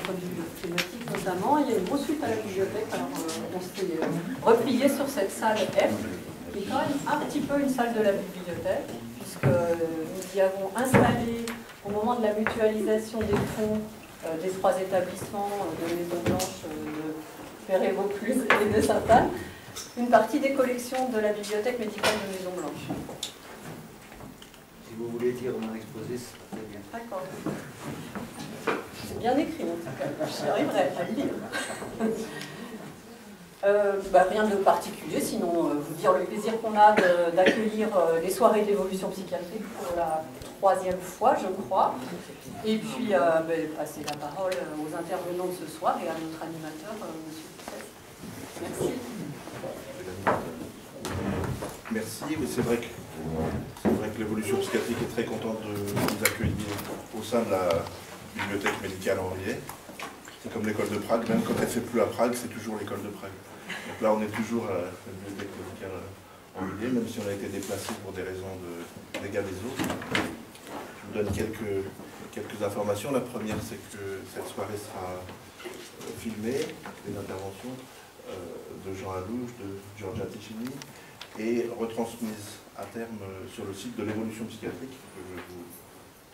thématiques notamment. Il y a une grosse suite à la bibliothèque. Alors, on s'est replié sur cette salle F, qui est quand même un petit peu une salle de la bibliothèque, puisque nous y avons installé, au moment de la mutualisation des fonds des trois établissements de Maison Blanche, de Perret-Vaucluse et de Sainte-Anne, une partie des collections de la bibliothèque médicale de Maison Blanche. Si vous voulez dire mon exposé, c'est très bien. D'accord. C'est bien écrit en tout cas, j'y arriverai à le lire. Rien de particulier, sinon vous dire le plaisir qu'on a d'accueillir les soirées d'évolution psychiatrique pour la 3e fois, je crois. Et puis passer la parole aux intervenants de ce soir et à notre animateur, M. Pissès. Merci. Merci, oui, c'est vrai que l'évolution psychiatrique est très contente de nous accueillir au sein de la bibliothèque médicale Henriet. C'est comme l'école de Prague, même quand elle ne fait plus à Prague, c'est toujours l'école de Prague. Donc là, on est toujours à la bibliothèque médicale Henriet, même si on a été déplacé pour des raisons dégâts des eaux. Je vous donne quelques informations. La première, c'est que cette soirée sera filmée, des interventions de Jean Alouche, de Giorgia Ticini, et retransmise à terme sur le site de l'évolution psychiatrique,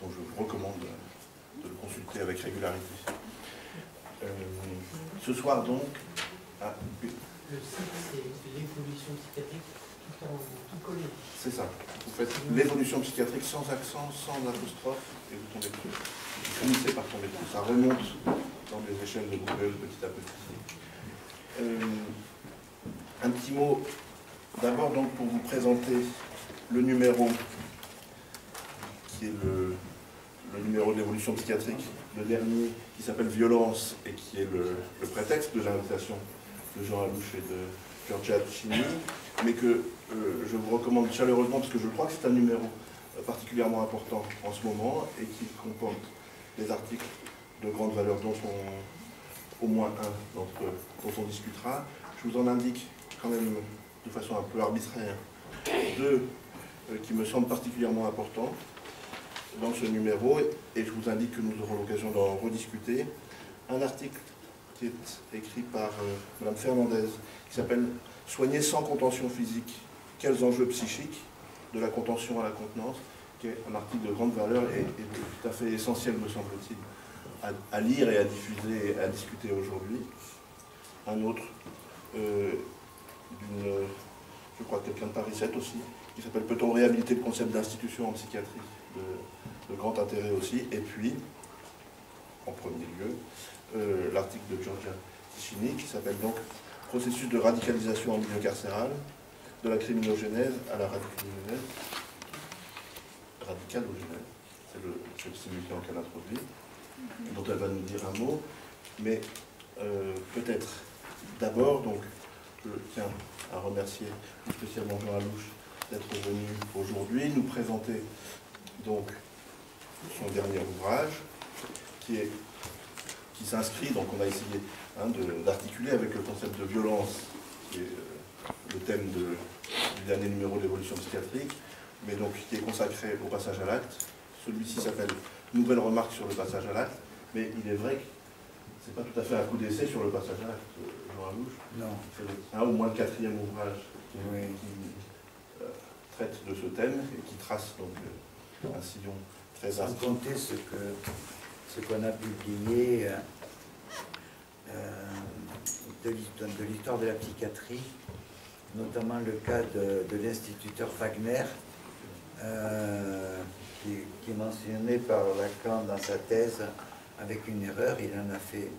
dont je vous recommande de le consulter avec régularité. Ce soir donc... Le site, c'est l'évolution psychiatrique tout collé. C'est ça. Vous faites l'évolution psychiatrique sans accent, sans apostrophe, et vous tombez dessus. Vous finissez par tomber dessus. Ça remonte dans les échelles de Google petit à petit. Un petit mot, d'abord donc pour vous présenter le numéro, qui est le numéro de l'évolution psychiatrique, le dernier qui s'appelle Violence et qui est le prétexte de l'invitation de Jean Alouche et de Giorgia Ticini, mais que je vous recommande chaleureusement parce que je crois que c'est un numéro particulièrement important en ce moment et qui comporte des articles de grande valeur dont au moins un dont on discutera. Je vous en indique quand même de façon un peu arbitraire deux qui me semblent particulièrement importants dans ce numéro, et je vous indique que nous aurons l'occasion d'en rediscuter. Un article qui est écrit par Mme Fernandez, qui s'appelle « Soigner sans contention physique, quels enjeux psychiques, de la contention à la contenance », qui est un article de grande valeur et tout à fait essentiel, me semble-t-il, à lire et à diffuser et à discuter aujourd'hui. Un autre, je crois quelqu'un de Paris 7 aussi, qui s'appelle « Peut-on réhabiliter le concept d'institution en psychiatrie ?» de grand intérêt aussi. Et puis, en premier lieu, l'article de Giorgia Ticini, qui s'appelle donc « Processus de radicalisation en milieu carcéral, de la criminogénèse à la radicalogénèse ». Radicalogénèse, c'est le simulant qu'elle introduit, dont elle va nous dire un mot. Mais peut-être d'abord, donc, je tiens à remercier plus spécialement Jean Alouche d'être venu aujourd'hui nous présenter donc son dernier ouvrage qui s'inscrit, donc on a essayé d'articuler avec le concept de violence qui est le thème du dernier numéro de l'évolution psychiatrique, mais donc qui est consacré au passage à l'acte. Celui-ci s'appelle Nouvelles remarques sur le passage à l'acte, mais il est vrai que c'est pas tout à fait un coup d'essai sur le passage à l'acte, Jean Alouche. Non. C'est au moins le 4e ouvrage qui traite de ce thème et qui trace donc un sillon très sans inscrit. compter ce qu'on a publié de l'histoire de la psychiatrie, notamment le cas de l'instituteur Wagner, qui est mentionné par Lacan dans sa thèse avec une erreur. Il en a fait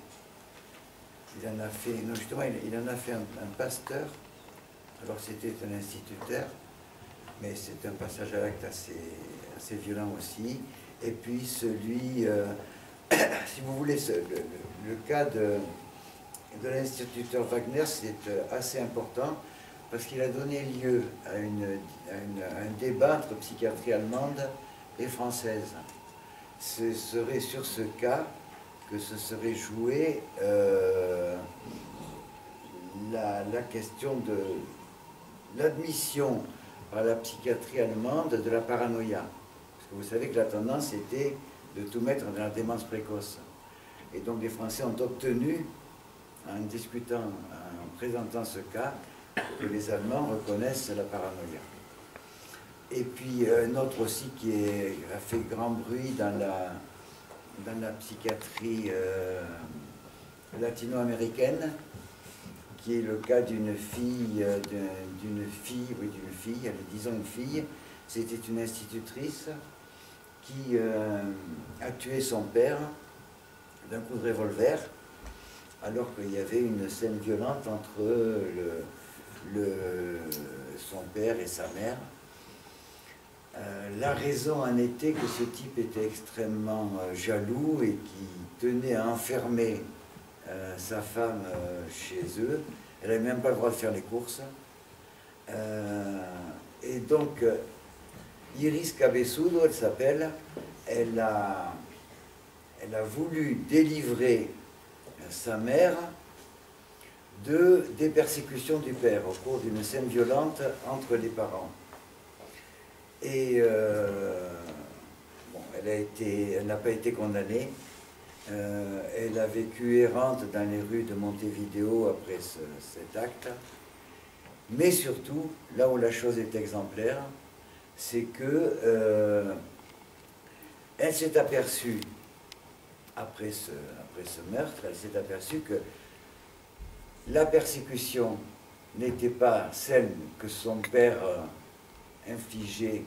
un pasteur, alors c'était un instituteur, mais c'est un passage à l'acte assez violent aussi. Et puis celui, si vous voulez, le cas de l'instituteur Wagner, c'est assez important parce qu'il a donné lieu à un débat entre psychiatrie allemande et française. Ce serait sur ce cas que se serait jouée la question de l'admission par la psychiatrie allemande de la paranoïa. Parce que vous savez que la tendance était de tout mettre dans la démence précoce. Et donc les Français ont obtenu, en discutant, en présentant ce cas, que les Allemands reconnaissent la paranoïa. Et puis un autre aussi qui a fait grand bruit dans la psychiatrie latino-américaine, qui est le cas d'une fille, disons une fille, c'était une institutrice qui a tué son père d'un coup de revolver, alors qu'il y avait une scène violente entre son père et sa mère. La raison en était que ce type était extrêmement jaloux et qui tenait à enfermer sa femme chez eux. Elle n'avait même pas le droit de faire les courses. Et donc, Iris Cabezudo, elle s'appelle, elle a voulu délivrer sa mère des persécutions du père au cours d'une scène violente entre les parents. Et bon, elle n'a pas été condamnée. Elle a vécu errante dans les rues de Montevideo après cet acte. Mais surtout, là où la chose est exemplaire, c'est que elle s'est aperçue, après ce meurtre, elle s'est aperçue que la persécution n'était pas celle que son père infligeait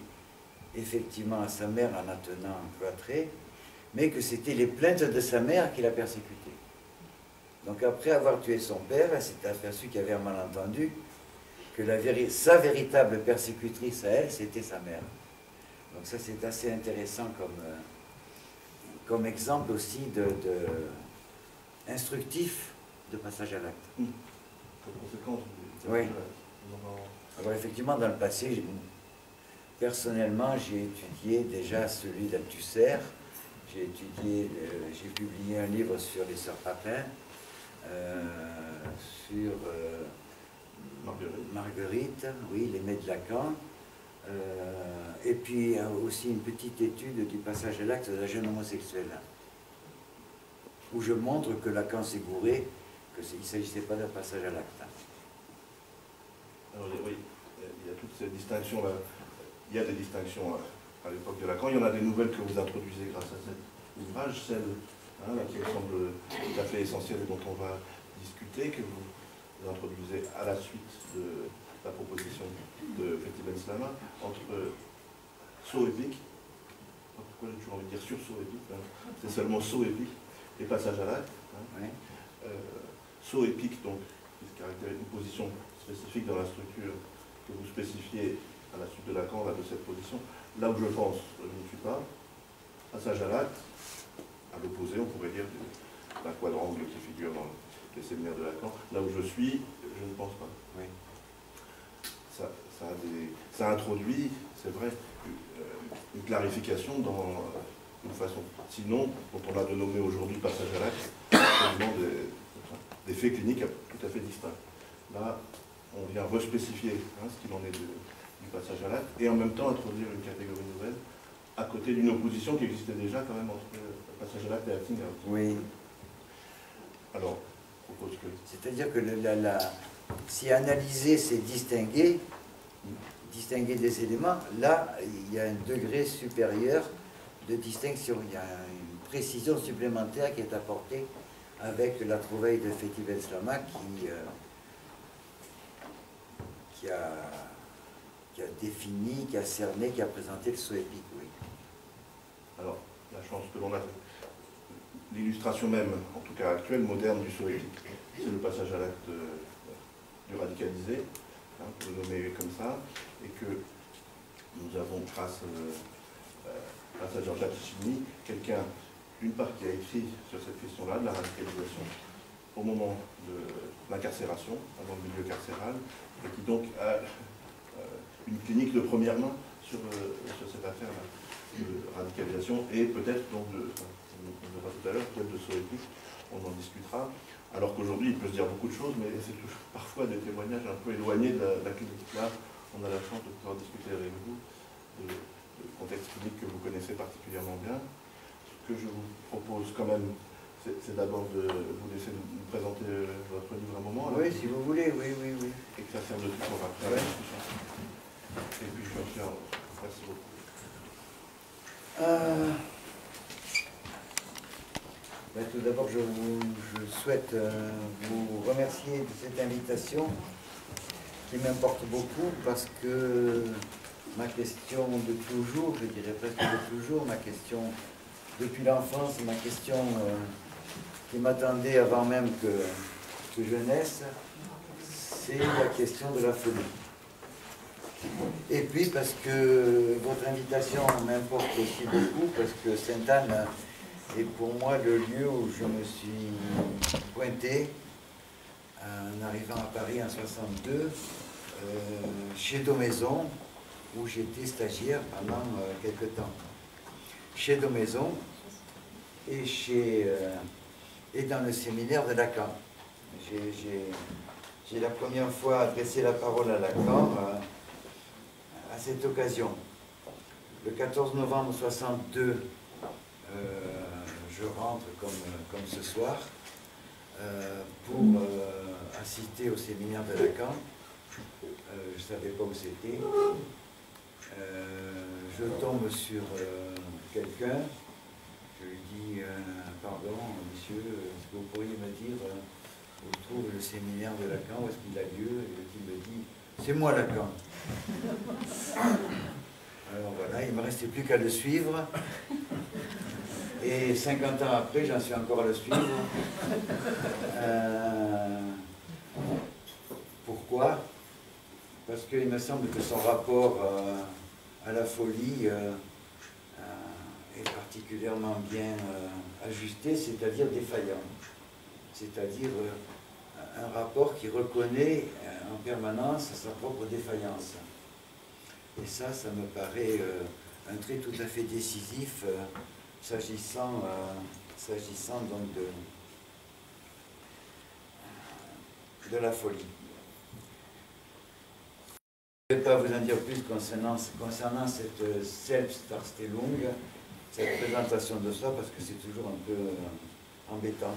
effectivement à sa mère en la tenant cloîtrée, mais que c'était les plaintes de sa mère qui la persécutaient. Donc après avoir tué son père, elle s'est aperçue qu'il y avait un malentendu, que sa véritable persécutrice à elle, c'était sa mère. Donc ça, c'est assez intéressant comme exemple aussi instructif de passage à l'acte. Comme conséquence, oui. Alors effectivement, dans le passé, personnellement, j'ai étudié déjà celui d'Althusser. J'ai publié un livre sur les sœurs Papin, sur Marguerite, oui, l'aimée de Lacan, et puis aussi une petite étude du passage à l'acte de la jeune homosexuelle, où je montre que Lacan s'est gouré, qu'il ne s'agissait pas d'un passage à l'acte. Alors oui, il y a toutes ces distinctions-là. Il y a des distinctions à l'époque de Lacan. Il y en a des nouvelles que vous introduisez grâce à cet ouvrage, celle là, qui me semble tout à fait essentielle et dont on va discuter, que vous introduisez à la suite de la proposition de Fethi Benslama, entre saut épique, pourquoi j'ai toujours envie de dire sursaut épique, hein, c'est seulement saut épique et passage à l'acte. Hein. Oui. Saut épique, donc, qui caractérise une position spécifique dans la structure que vous spécifiez à la suite de Lacan, là, de cette position. Là où je pense, je ne suis pas. Passage à l'acte, à l'opposé, on pourrait dire, d'un quadrangle qui figure dans les séminaires de Lacan. Là où je suis, je ne pense pas. Oui. Ça introduit, c'est vrai, une clarification dans une façon. Sinon, dont on a dénommé aujourd'hui passage à l'acte, c'est des faits cliniques tout à fait distincts. Là, on vient respécifier ce qu'il en est du passage à l'acte et en même temps introduire une catégorie nouvelle à côté d'une opposition qui existait déjà quand même entre le passage à l'acte et acting out. Oui. Alors, je propose que... C'est-à-dire que si analyser, c'est distinguer des éléments, là, il y a un degré supérieur de distinction. Il y a une précision supplémentaire qui est apportée avec la trouvaille de Fethi Benslama qui a défini, qui a cerné, qui a présenté le saut épique, oui. Alors, la chance que l'on a, l'illustration même, en tout cas actuelle, moderne du saut épique, c'est le passage à l'acte du radicalisé, pour le nommer comme ça, et que nous avons, grâce à Jean-Jacques Chigny, quelqu'un, d'une part, qui a écrit sur cette question-là, de la radicalisation, au moment de l'incarcération, avant le milieu carcéral, et qui donc a une clinique de première main sur cette affaire-là de radicalisation, et peut-être, donc, on verra tout à l'heure, peut-être de saut épique, on en discutera, alors qu'aujourd'hui, il peut se dire beaucoup de choses, mais c'est parfois des témoignages un peu éloignés de la clinique. Là, on a la chance de pouvoir discuter avec vous de contexte clinique que vous connaissez particulièrement bien. Ce que je vous propose quand même, c'est d'abord de vous laisser nous présenter votre livre un moment. Oui, si vous voulez, oui. Et que ça serve de support après la discussion. Et puis je continue. Merci beaucoup. Tout d'abord, je souhaite vous remercier de cette invitation qui m'importe beaucoup parce que ma question de toujours, je dirais presque de toujours, ma question depuis l'enfance, ma question qui m'attendait avant même que je naisse, c'est la question de la folie. Et puis parce que votre invitation m'importe aussi beaucoup, parce que Sainte-Anne est pour moi le lieu où je me suis pointé en arrivant à Paris en 62, chez Daumaison, où j'étais stagiaire pendant quelques temps. Chez Daumaison et dans le séminaire de Lacan. J'ai la première fois adressé la parole à Lacan à cette occasion. Le 14 novembre 1962, je rentre comme ce soir pour assister au séminaire de Lacan. Je ne savais pas où c'était. Je tombe sur quelqu'un. Je lui dis pardon, monsieur, est-ce que vous pourriez me dire où se trouve le séminaire de Lacan, où est-ce qu'il a lieu? Et il me dit c'est moi Lacan. Alors voilà, il ne me restait plus qu'à le suivre. Et 50 ans après, j'en suis encore à le suivre. Pourquoi? Parce qu'il me semble que son rapport à la folie est particulièrement bien ajusté, c'est-à-dire défaillant. C'est-à-dire un rapport qui reconnaît en permanence sa propre défaillance. Et ça me paraît un trait tout à fait décisif s'agissant donc de la folie. Je ne vais pas vous en dire plus concernant cette Selbstdarstellung, cette présentation de soi, parce que c'est toujours un peu embêtant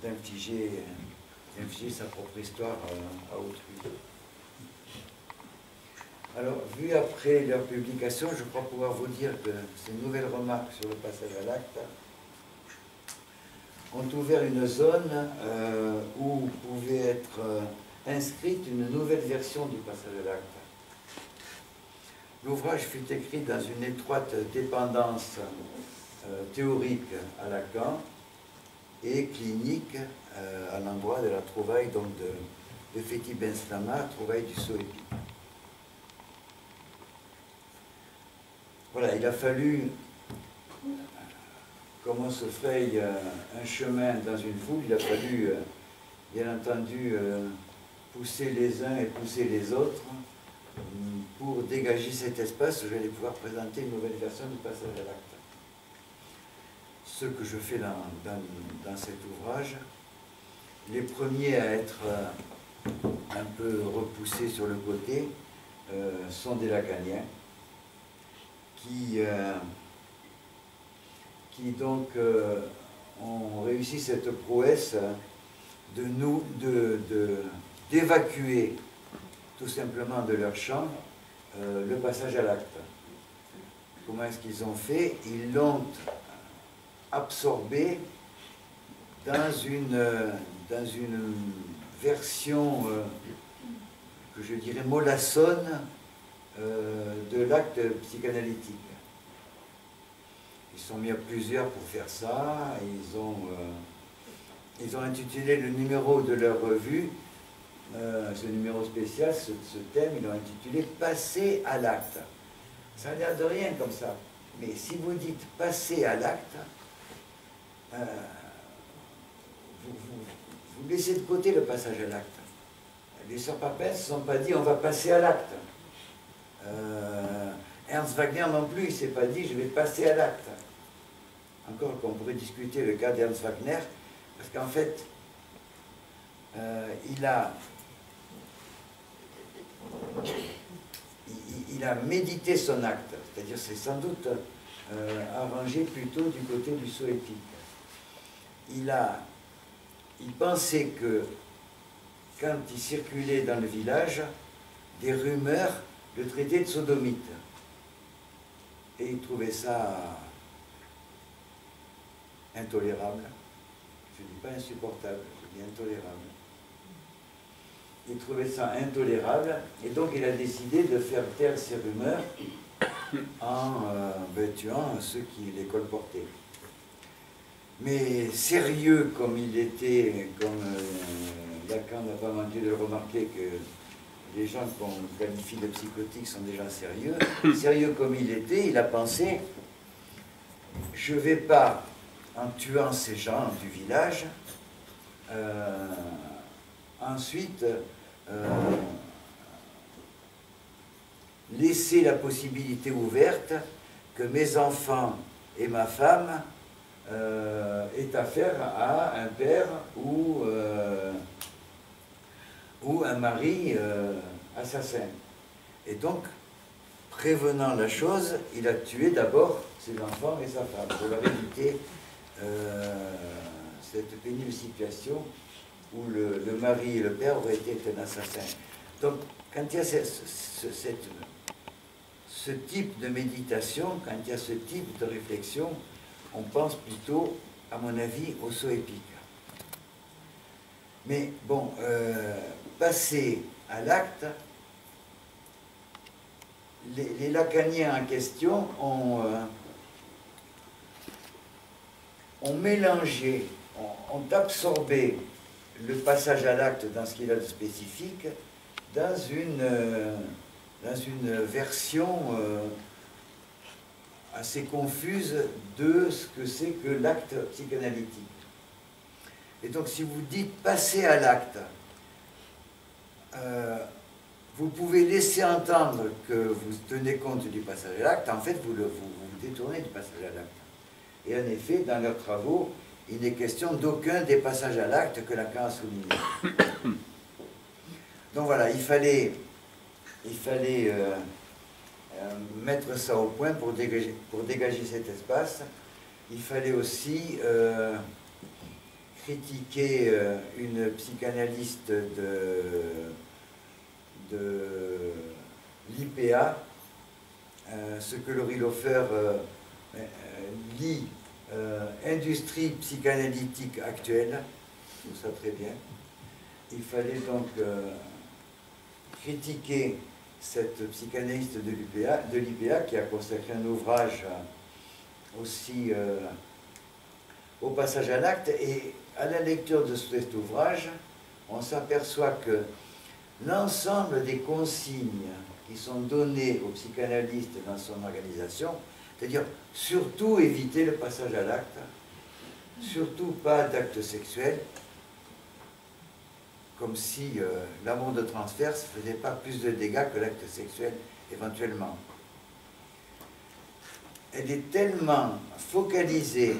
d'infliger sa propre histoire à autrui. Alors, vu après leur publication, je crois pouvoir vous dire que ces nouvelles remarques sur le passage à l'acte ont ouvert une zone où pouvait être inscrite une nouvelle version du passage à l'acte. L'ouvrage fut écrit dans une étroite dépendance théorique à Lacan et clinique à l'endroit de la trouvaille donc de Fethi Ben Slama, trouvaille du saut épique. Voilà, il a fallu, comme on se fraye un chemin dans une foule, il a fallu, bien entendu, pousser les uns et pousser les autres pour dégager cet espace où j'allais pouvoir présenter une nouvelle version du passage à l'acte. Ce que je fais dans cet ouvrage, les premiers à être un peu repoussés sur le côté sont des lacaniens qui donc ont réussi cette prouesse d'évacuer tout simplement de leur champ le passage à l'acte. Comment est-ce qu'ils ont fait? Ils l'ont absorbé dans une version que je dirais mollassonne de l'acte psychanalytique. Ils sont mis à plusieurs pour faire ça. Ils ont intitulé le numéro de leur revue, ce numéro spécial, ce thème, ils l'ont intitulé « Passer à l'acte ». Ça a l'air de rien comme ça. Mais si vous dites « passer à l'acte », vous laissez de côté le passage à l'acte. Les sœurs Papin ne se sont pas dit « on va passer à l'acte ». Ernst Wagner non plus, il ne s'est pas dit « je vais passer à l'acte ». Encore qu'on pourrait discuter le cas d'Ernst Wagner, parce qu'en fait, il a médité son acte, c'est-à-dire c'est sans doute arrangé plutôt du côté du saut épique. il pensait que quand il circulait dans le village, des rumeurs le traitaient de sodomite. Et il trouvait ça intolérable. Je ne dis pas insupportable, je dis intolérable. Il trouvait ça intolérable, et donc il a décidé de faire taire ces rumeurs en tuant ceux qui les colportaient. Mais sérieux comme il était, comme Lacan n'a pas manqué de le remarquer, que les gens qu'on qualifie de psychotiques sont des gens sérieux, sérieux comme il était, il a pensé, je ne vais pas, en tuant ces gens du village, ensuite laisser la possibilité ouverte que mes enfants et ma femme aient affaire à un père ou un mari assassin. Et donc, prévenant la chose, il a tué d'abord ses enfants et sa femme pour leur éviter cette pénible situation où le mari et le père auraient été un assassin. Donc, quand il y a ce type de méditation, quand il y a ce type de réflexion, on pense plutôt, à mon avis, au saut épique. Mais bon, passer à l'acte, les lacaniens en question ont mélangé, ont absorbé le passage à l'acte dans ce qu'il a de spécifique, dans une version assez confuse de ce que c'est que l'acte psychanalytique. Et donc si vous dites passer à l'acte, vous pouvez laisser entendre que vous tenez compte du passage à l'acte, en fait vous détournez du passage à l'acte. Et en effet, dans leurs travaux, il n'est question d'aucun des passages à l'acte que Lacan a souligné. Donc voilà, il fallait mettre ça au point pour dégager cet espace. Il fallait aussi critiquer une psychanalyste de l'IPA, ce que Laurie Lofer lit industrie psychanalytique actuelle, je trouve ça très bien. Il fallait donc critiquer cette psychanalyste de l'IPA qui a consacré un ouvrage aussi au passage à l'acte, et à la lecture de cet ouvrage, on s'aperçoit que l'ensemble des consignes qui sont données aux psychanalystes dans son organisation, c'est-à-dire surtout éviter le passage à l'acte, surtout pas d'acte sexuel, comme si l'amour de transfert ne faisait pas plus de dégâts que l'acte sexuel éventuellement. Elle est tellement focalisée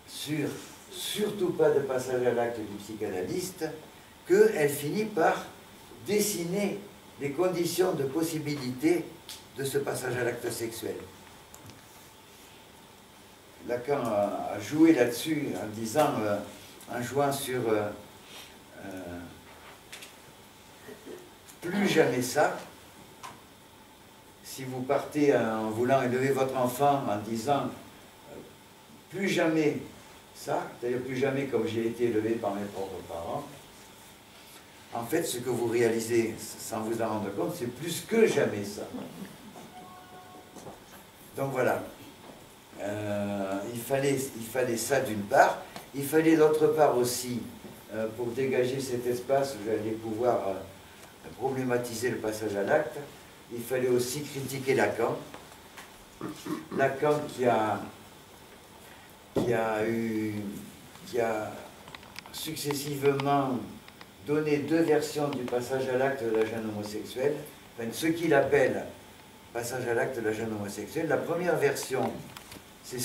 sur surtout pas de passage à l'acte du psychanalyste qu'elle finit par dessiner les conditions de possibilité de ce passage à l'acte sexuel. Lacan a joué là-dessus en disant, en jouant sur plus jamais ça. Si vous partez en voulant élever votre enfant en disant plus jamais ça, c'est-à-dire plus jamais comme j'ai été élevé par mes propres parents, en fait ce que vous réalisez sans vous en rendre compte, c'est plus que jamais ça. Donc voilà. Il fallait ça d'une part, il fallait d'autre part aussi, pour dégager cet espace où j'allais pouvoir problématiser le passage à l'acte, il fallait aussi critiquer Lacan. Lacan qui a successivement donné deux versions du passage à l'acte de la jeune homosexuelle, enfin, ce qu'il appelle passage à l'acte de la jeune homosexuelle. La première version, c'est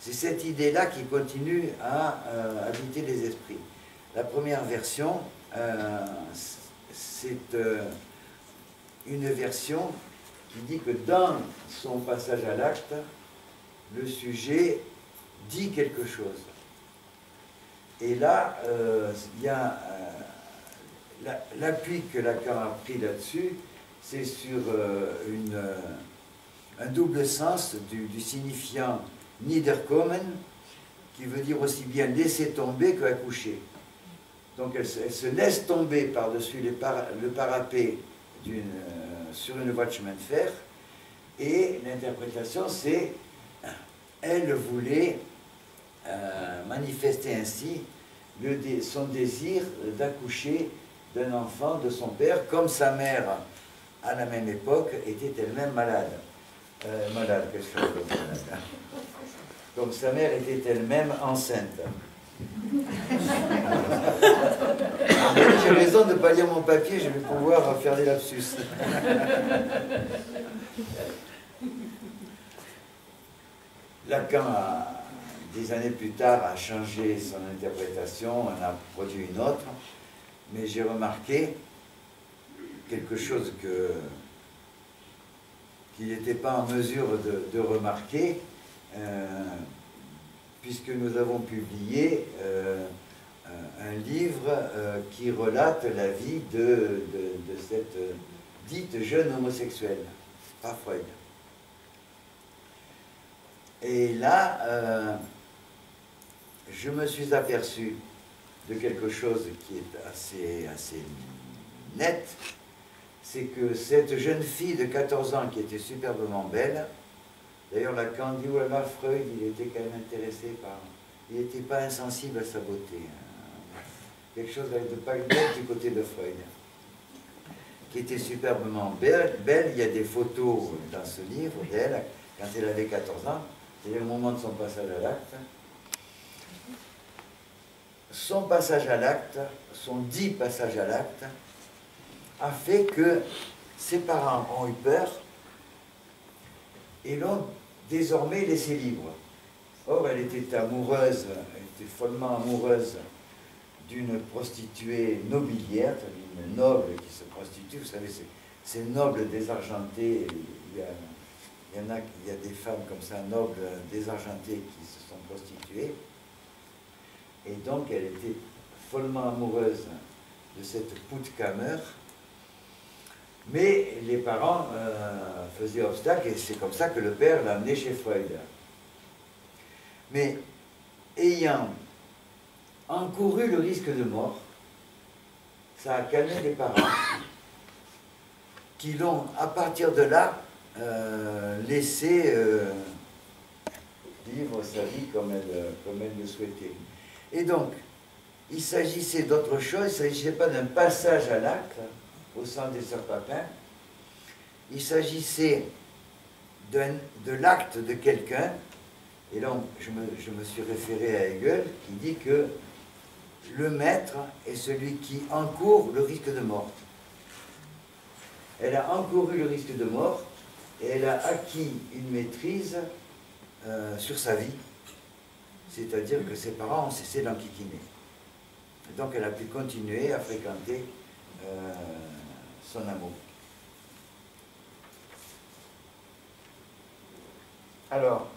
cette idée-là qui continue à habiter les esprits. La première version, c'est une version qui dit que dans son passage à l'acte, le sujet dit quelque chose. Et là, il y a l'appui que Lacan a pris là-dessus, c'est sur un double sens du signifiant niederkommen, qui veut dire aussi bien laisser tomber qu'accoucher. Donc elle se laisse tomber par-dessus le parapet sur une voie de chemin de fer, et l'interprétation c'est elle voulait manifester ainsi son désir d'accoucher d'un enfant de son père, comme sa mère à la même époque était elle-même malade. Qu'est-ce que je veux dire, malade, comme sa mère était elle-même enceinte. J'ai raison de ne pas lire mon papier, je vais pouvoir faire des lapsus. Lacan, des années plus tard, a changé son interprétation, en a produit une autre, mais j'ai remarqué quelque chose qu'il n'était pas en mesure de remarquer, puisque nous avons publié un livre qui relate la vie de cette dite jeune homosexuelle, pas Freud. Et là, je me suis aperçu de quelque chose qui est assez net, c'est que cette jeune fille de 14 ans qui était superbement belle, d'ailleurs Lacan dit, oh là là, Freud, il était quand même intéressé par... Il n'était pas insensible à sa beauté. Quelque chose de pas bête du côté de Freud. Qui était superbement belle. Il y a des photos dans ce livre d'elle, quand elle avait 14 ans, c'est-à-dire au moment de son passage à l'acte. Son passage à l'acte, son dit passage à l'acte, a fait que ses parents ont eu peur et l'ont désormais laissée libre. Or, elle était amoureuse, elle était follement amoureuse d'une prostituée nobiliaire, d'une noble qui se prostitue. Vous savez, ces nobles désargentés, il y a des femmes comme ça, nobles désargentées, qui se sont prostituées. Et donc, elle était follement amoureuse de cette Puttkamer. Mais les parents faisaient obstacle, et c'est comme ça que le père l'a amenée chez Freud. Mais ayant encouru le risque de mort, ça a calmé les parents, qui l'ont, à partir de là, laissé vivre sa vie comme elle le souhaitait. Et donc, il s'agissait d'autre chose, il ne s'agissait pas d'un passage à l'acte, au sein des sœurs Papin, il s'agissait de l'acte de quelqu'un, et là je me suis référé à Hegel, qui dit que le maître est celui qui encourt le risque de mort. Elle a encouru le risque de mort, et elle a acquis une maîtrise sur sa vie, c'est-à-dire que ses parents ont cessé d'enquiquiner. Donc elle a pu continuer à fréquenter son amour. Alors,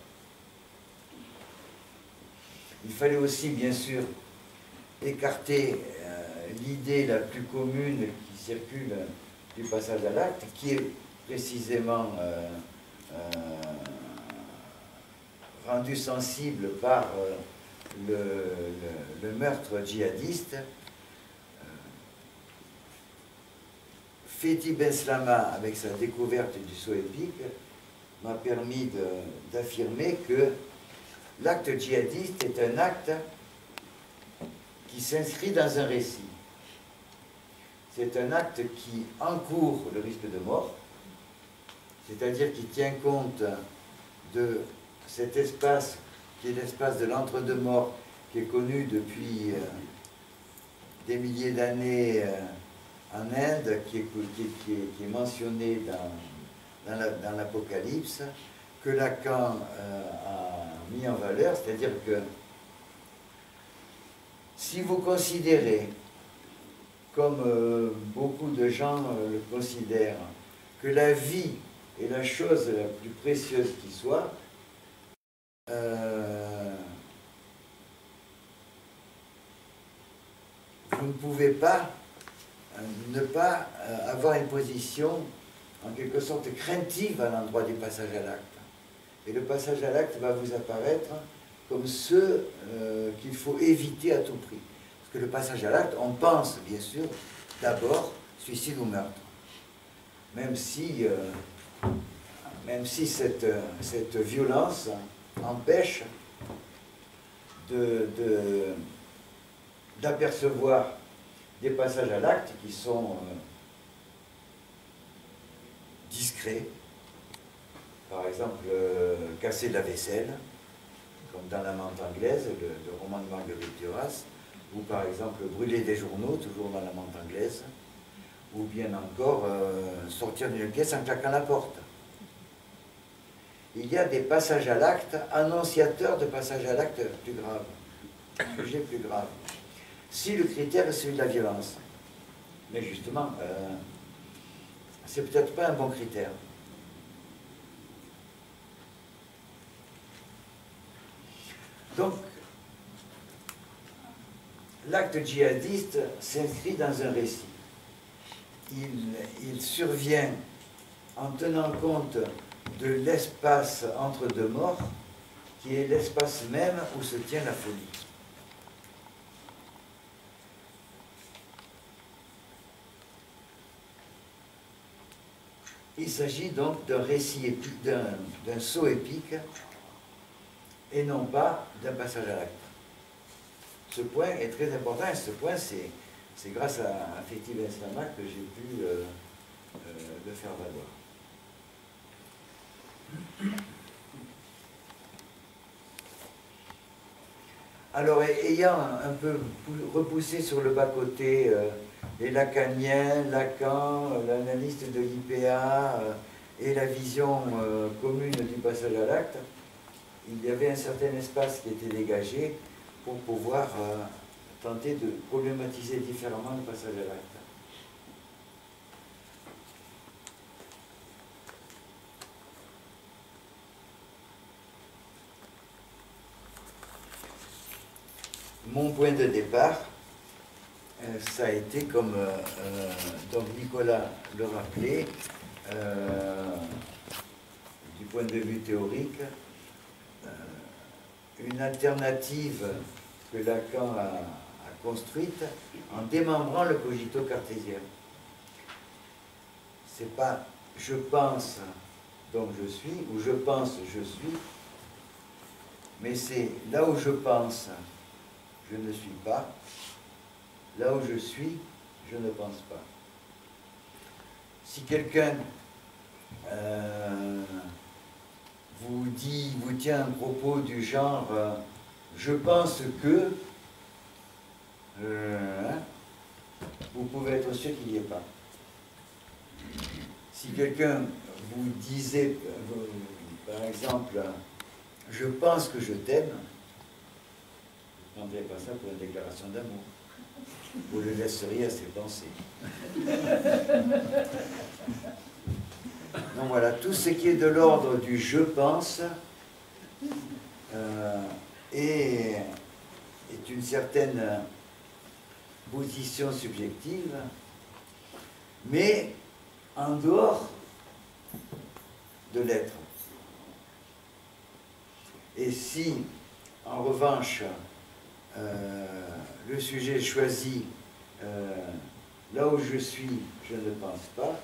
il fallait aussi, bien sûr, écarter l'idée la plus commune qui circule du passage à l'acte, qui est précisément rendue sensible par le meurtre djihadiste. Fethi Benslama, avec sa découverte du saut épique, m'a permis d'affirmer que l'acte djihadiste est un acte qui s'inscrit dans un récit. C'est un acte qui encourt le risque de mort, c'est-à-dire qui tient compte de cet espace qui est l'espace de l'entre-deux-morts, qui est connu depuis des milliers d'années en Inde, qui est mentionné dans l'Apocalypse, que Lacan a mis en valeur, c'est-à-dire que si vous considérez, comme beaucoup de gens le considèrent, que la vie est la chose la plus précieuse qui soit, vous ne pouvez pas ne pas avoir une position en quelque sorte craintive à l'endroit du passage à l'acte. Et le passage à l'acte va vous apparaître comme ce qu'il faut éviter à tout prix. Parce que le passage à l'acte, on pense bien sûr d'abord suicide ou meurtre. Même si cette violence empêche d'apercevoir des passages à l'acte qui sont discrets. Par exemple, casser de la vaisselle, comme dans L'Amante anglaise, le roman de Marguerite Duras, ou par exemple brûler des journaux, toujours dans L'Amante anglaise, ou bien encore sortir d'une pièce en claquant la porte. Il y a des passages à l'acte annonciateurs de passages à l'acte plus graves, jugés plus graves. Si le critère est celui de la violence. Mais justement, c'est peut-être pas un bon critère. Donc, l'acte djihadiste s'inscrit dans un récit. Il survient en tenant compte de l'espace entre deux morts, qui est l'espace même où se tient la folie. Il s'agit donc d'un récit épique, d'un saut épique, et non pas d'un passage à l'acte. Ce point est très important, et ce point, c'est grâce à Fethi Ben Slama que j'ai pu le faire valoir. Alors, ayant un peu repoussé sur le bas-côté les lacaniens, Lacan, l'analyste de l'IPA et la vision commune du passage à l'acte, il y avait un certain espace qui était dégagé pour pouvoir tenter de problématiser différemment le passage à l'acte. Mon point de départ, ça a été, comme donc Nicolas le rappelait, du point de vue théorique, une alternative que Lacan a construite en démembrant le cogito cartésien. C'est pas je pense donc je suis, ou je pense je suis, mais c'est là où je pense je ne suis pas, là où je suis, je ne pense pas. Si quelqu'un vous tient un propos du genre je pense que, vous pouvez être sûr qu'il n'y est pas. Si quelqu'un vous disait, par exemple, je pense que je t'aime, vous ne prendrez pas ça pour une déclaration d'amour. Vous le laisseriez à ses pensées. Donc voilà, tout ce qui est de l'ordre du je pense est une certaine position subjective, mais en dehors de l'être. Et si, en revanche, le sujet choisit là où je suis, je ne pense pas,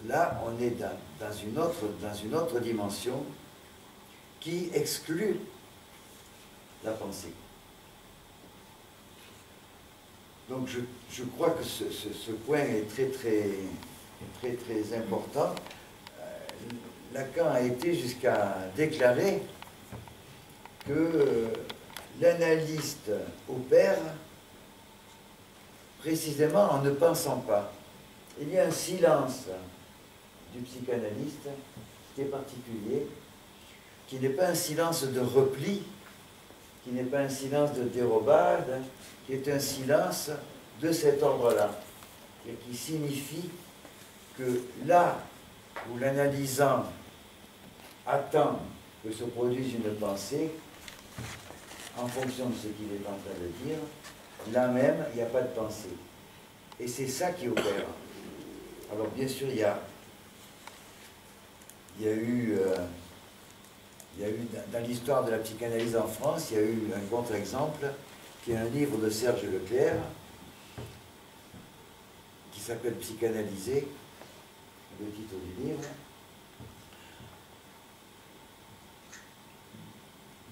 là on est dans une autre dimension qui exclut la pensée. Donc je crois que ce point est très important. Lacan a été jusqu'à déclarer que l'analyste opère précisément en ne pensant pas. Il y a un silence du psychanalyste qui est particulier, qui n'est pas un silence de repli, qui n'est pas un silence de dérobade, qui est un silence de cet ordre-là, et qui signifie que là où l'analysant attend que se produise une pensée, en fonction de ce qu'il est en train de dire, là même, il n'y a pas de pensée. Et c'est ça qui opère. Alors bien sûr, il y a eu dans l'histoire de la psychanalyse en France, il y a eu un contre-exemple, qui est un livre de Serge Leclerc, qui s'appelle Psychanalyser, le titre du livre,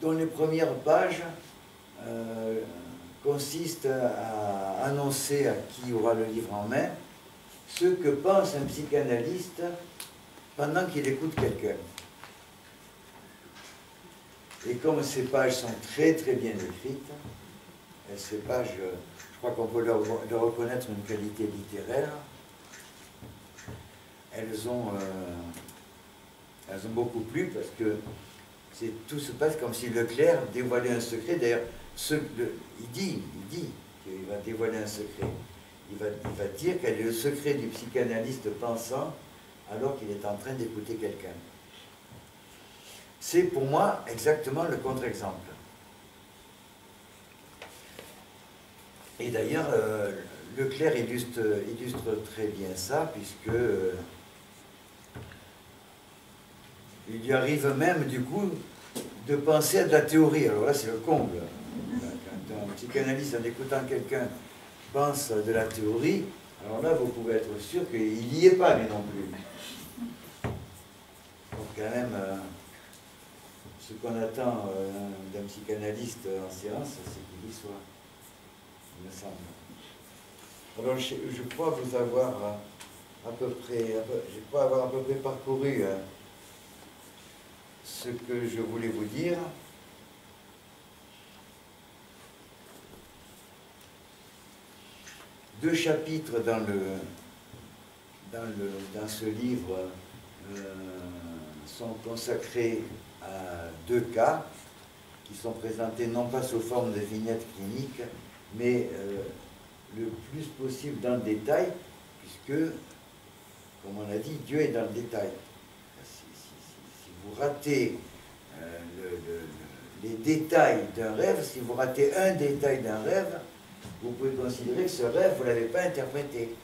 dont les premières pages consistent à annoncer à qui aura le livre en main ce que pense un psychanalyste pendant qu'il écoute quelqu'un. Et comme ces pages sont très très bien écrites, et ces pages, je crois qu'on peut leur reconnaître une qualité littéraire, elles ont beaucoup plu parce que tout se passe comme si Leclerc dévoilait un secret. D'ailleurs, il dit qu'il va dévoiler un secret. Il va dire quel est le secret du psychanalyste pensant alors qu'il est en train d'écouter quelqu'un. C'est pour moi exactement le contre-exemple. Et d'ailleurs, Leclerc illustre très bien ça, puisque il lui arrive même, du coup, de penser à de la théorie. Alors là, c'est le comble. Quand un psychanalyste, en écoutant quelqu'un, pense à de la théorie, alors là, vous pouvez être sûr qu'il n'y est pas, lui non plus. Donc, quand même, ce qu'on attend d'un psychanalyste en séance, c'est qu'il y soit, il me semble. Alors, je crois vous avoir à peu près parcouru ce que je voulais vous dire. Deux chapitres dans ce livre sont consacrés à deux cas qui sont présentés non pas sous forme de vignettes cliniques, mais le plus possible dans le détail, puisque, comme on a dit, Dieu est dans le détail. Si vous ratez les détails d'un rêve, si vous ratez un détail d'un rêve, vous pouvez considérer que ce rêve, vous ne l'avez pas interprété.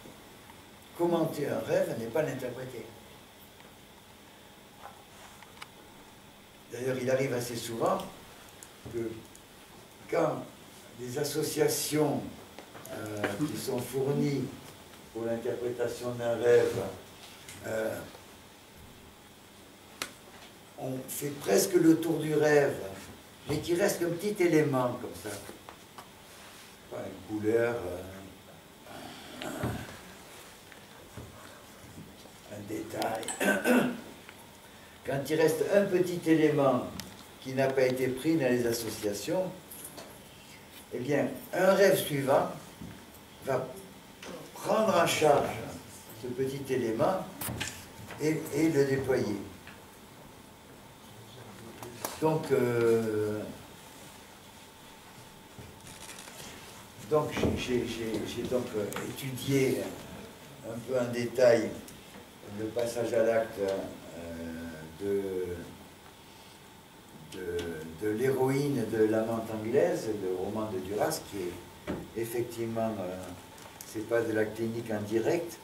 Commenter un rêve n'est pas l'interpréter. D'ailleurs, il arrive assez souvent que quand des associations qui sont fournies pour l'interprétation d'un rêve on fait presque le tour du rêve, mais qu'il reste un petit élément comme ça. Une couleur, un détail. Quand il reste un petit élément qui n'a pas été pris dans les associations, eh bien, un rêve suivant va prendre en charge ce petit élément et le déployer. Donc j'ai donc étudié un peu en détail le passage à l'acte de l'héroïne de l'amante anglaise, le roman de Duras, qui est effectivement, c'est pas de la clinique en direct,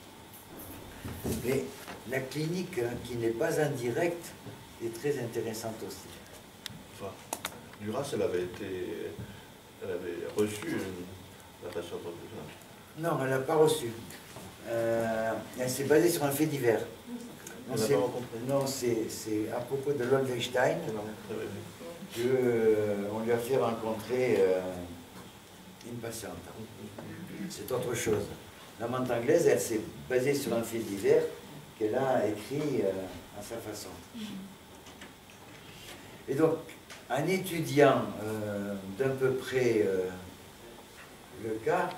mais la clinique qui n'est pas en direct est très intéressante aussi. Enfin, Duras, elle avait reçu la patiente en plus. Non, elle n'a pas reçu. Elle s'est basée sur un fait divers. Non, c'est à propos de Lodweinstein qu'on lui a fait rencontrer une patiente. C'est autre chose. L'amante anglaise, elle s'est basée sur un fait divers qu'elle a écrit à sa façon. Et donc, en étudiant d'un peu près le cas,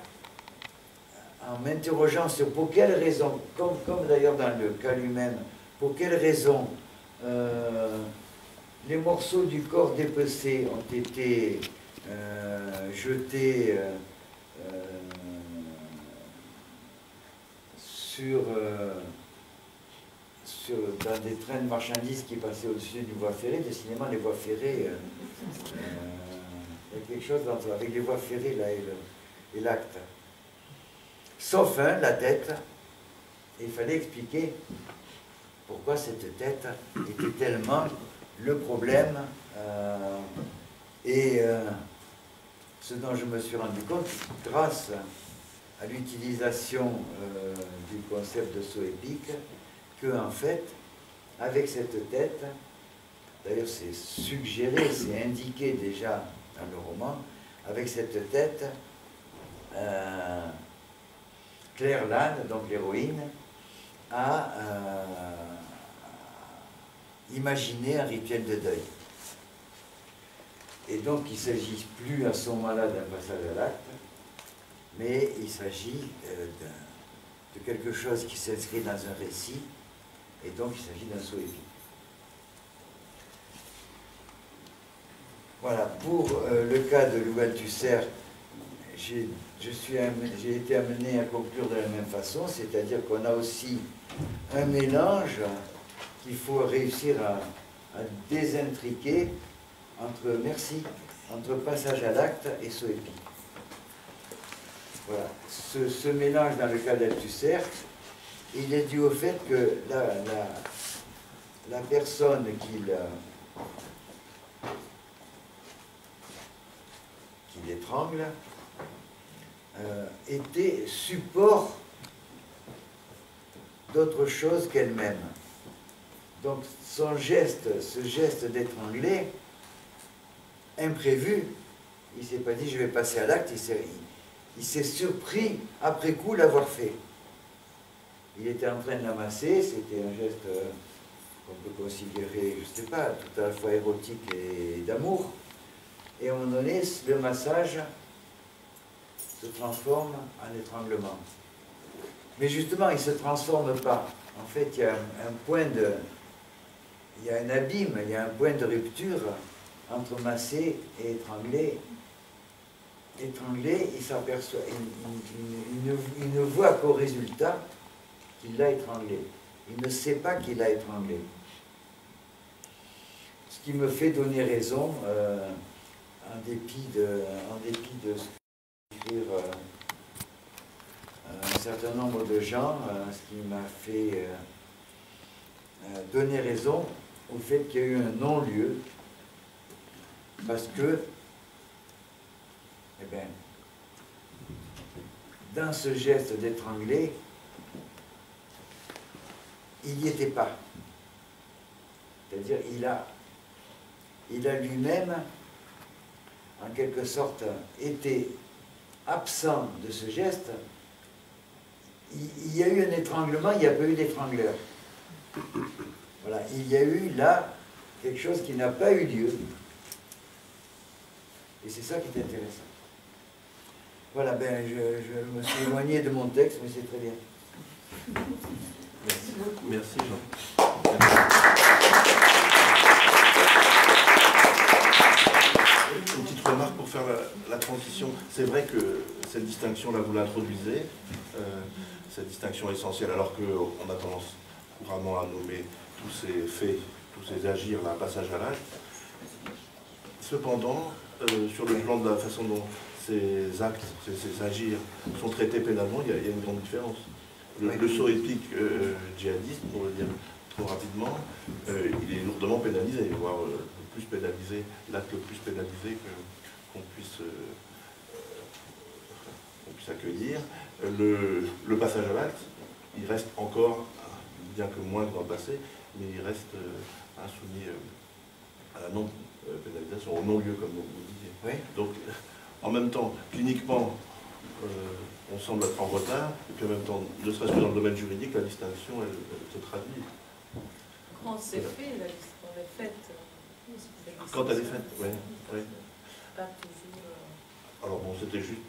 en m'interrogeant sur pour quelles raisons, comme d'ailleurs dans le cas lui-même, pour quelles raisons les morceaux du corps dépecé ont été jetés dans des trains de marchandises qui passaient au-dessus d'une voie ferrée. Décidément, les voies ferrées Il y a quelque chose avec les voies ferrées là et l'acte. Sauf la tête. Il fallait expliquer pourquoi cette tête était tellement le problème. Ce dont je me suis rendu compte, grâce à l'utilisation du concept de saut épique, que en fait, avec cette tête, d'ailleurs c'est suggéré, c'est indiqué déjà dans le roman, avec cette tête, Claire Lane, donc l'héroïne, a imaginé un rituel de deuil. Et donc il ne s'agit plus à ce moment-là d'un passage à l'acte, mais il s'agit de quelque chose qui s'inscrit dans un récit, et donc il s'agit d'un saut épique. Voilà, pour le cas de Louvel-Tusser, j'ai été amené à conclure de la même façon, c'est-à-dire qu'on a aussi un mélange qu'il faut réussir à désintriquer entre passage à l'acte et saut épique. Voilà. Ce mélange dans le cas d'Althusser, il est dû au fait que la personne qu'il étrangle était support d'autre chose qu'elle-même. Donc ce geste d'étrangler, imprévu, il ne s'est pas dit je vais passer à l'acte, il s'est surpris après coup l'avoir fait. Il était en train de l'amasser, c'était un geste qu'on peut considérer, je ne sais pas, tout à la fois érotique et d'amour. Et à un moment donné, le massage se transforme en étranglement. Mais justement, il ne se transforme pas. En fait, il y a il y a un abîme, il y a un point de rupture entre masser et étrangler. Étranglé, il s'aperçoit, il ne voit qu'au résultat qu'il l'a étranglé. Il ne sait pas qu'il l'a étranglé. Ce qui me fait donner raison, en dépit de ce qu'écrire un certain nombre de gens, ce qui m'a fait donner raison au fait qu'il y a eu un non-lieu, parce que, eh bien, dans ce geste d'étrangler, il n'y était pas. C'est-à-dire, il a lui-même, en quelque sorte, été absent de ce geste. Il y a eu un étranglement, il n'y a pas eu d'étrangleur. Voilà, il y a eu là quelque chose qui n'a pas eu lieu. Et c'est ça qui est intéressant. Voilà, ben je me suis éloigné de mon texte, mais c'est très bien. Merci. Merci Jean. Une petite remarque pour faire la transition. C'est vrai que cette distinction-là, vous l'introduisez, cette distinction essentielle, alors qu'on a tendance couramment à nommer tous ces faits, tous ces agirs, là, passage à l'acte. Cependant, sur le plan de la façon dont ces actes, ces agirs sont traités pénalement, il y a une grande différence. Le saut épique djihadiste, pour le dire trop rapidement, il est lourdement pénalisé, voire le plus pénalisé, l'acte le plus pénalisé qu'on puisse accueillir. Le passage à l'acte, il reste encore, bien que moins que dans le passé, mais il reste insoumis à la non-pénalisation, au non-lieu, comme vous disiez. Oui. Donc, en même temps, cliniquement, on semble être en retard, et puis en même temps, ne serait-ce que dans le domaine juridique, la distinction, elle se traduit. Quand c'est fait, la distinction est faite. Quand elle est faite, oui. Pas toujours. Alors bon, c'était juste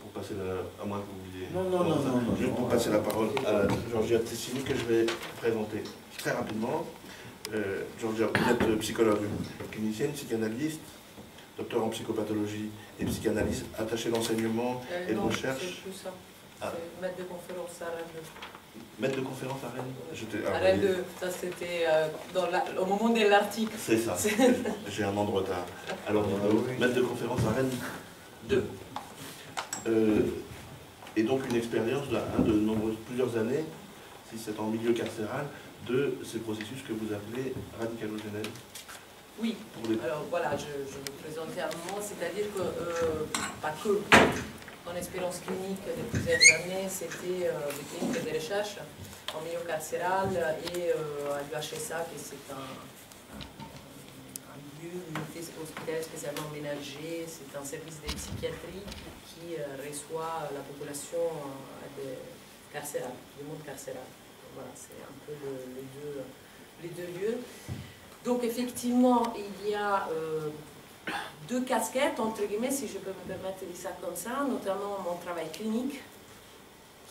pour passer à moins que vous vouliez. Non. Juste pour passer la parole à Georgia Tessini, que je vais présenter très rapidement. Georgia, vous êtes psychologue clinicienne, psychanalyste, docteur en psychopathologie et psychanalyse, attachée d'enseignement et de recherche. C'est plus ça. C'est maître de conférence à Rennes. Maître de conférence à Rennes. À Rennes 2, ça c'était au moment de l'article. C'est ça, j'ai un an de retard. Alors, maître de conférence à Rennes 2. Et donc une expérience de plusieurs années, si c'est en milieu carcéral, de ces processus que vous appelez radicalogénèse. Oui, alors voilà, je vais présenter un moment, c'est-à-dire que, pas que, mon expérience clinique de plusieurs années, c'était des cliniques de recherche en milieu carcéral et à l'UHSA, qui c'est un lieu, une unité hospitalière spécialement ménagée, c'est un service de psychiatrie qui reçoit la population carcérale, du monde carcéral. Voilà, c'est un peu les deux lieux. Donc effectivement, il y a deux casquettes, entre guillemets, si je peux me permettre de dire ça comme ça, notamment mon travail clinique,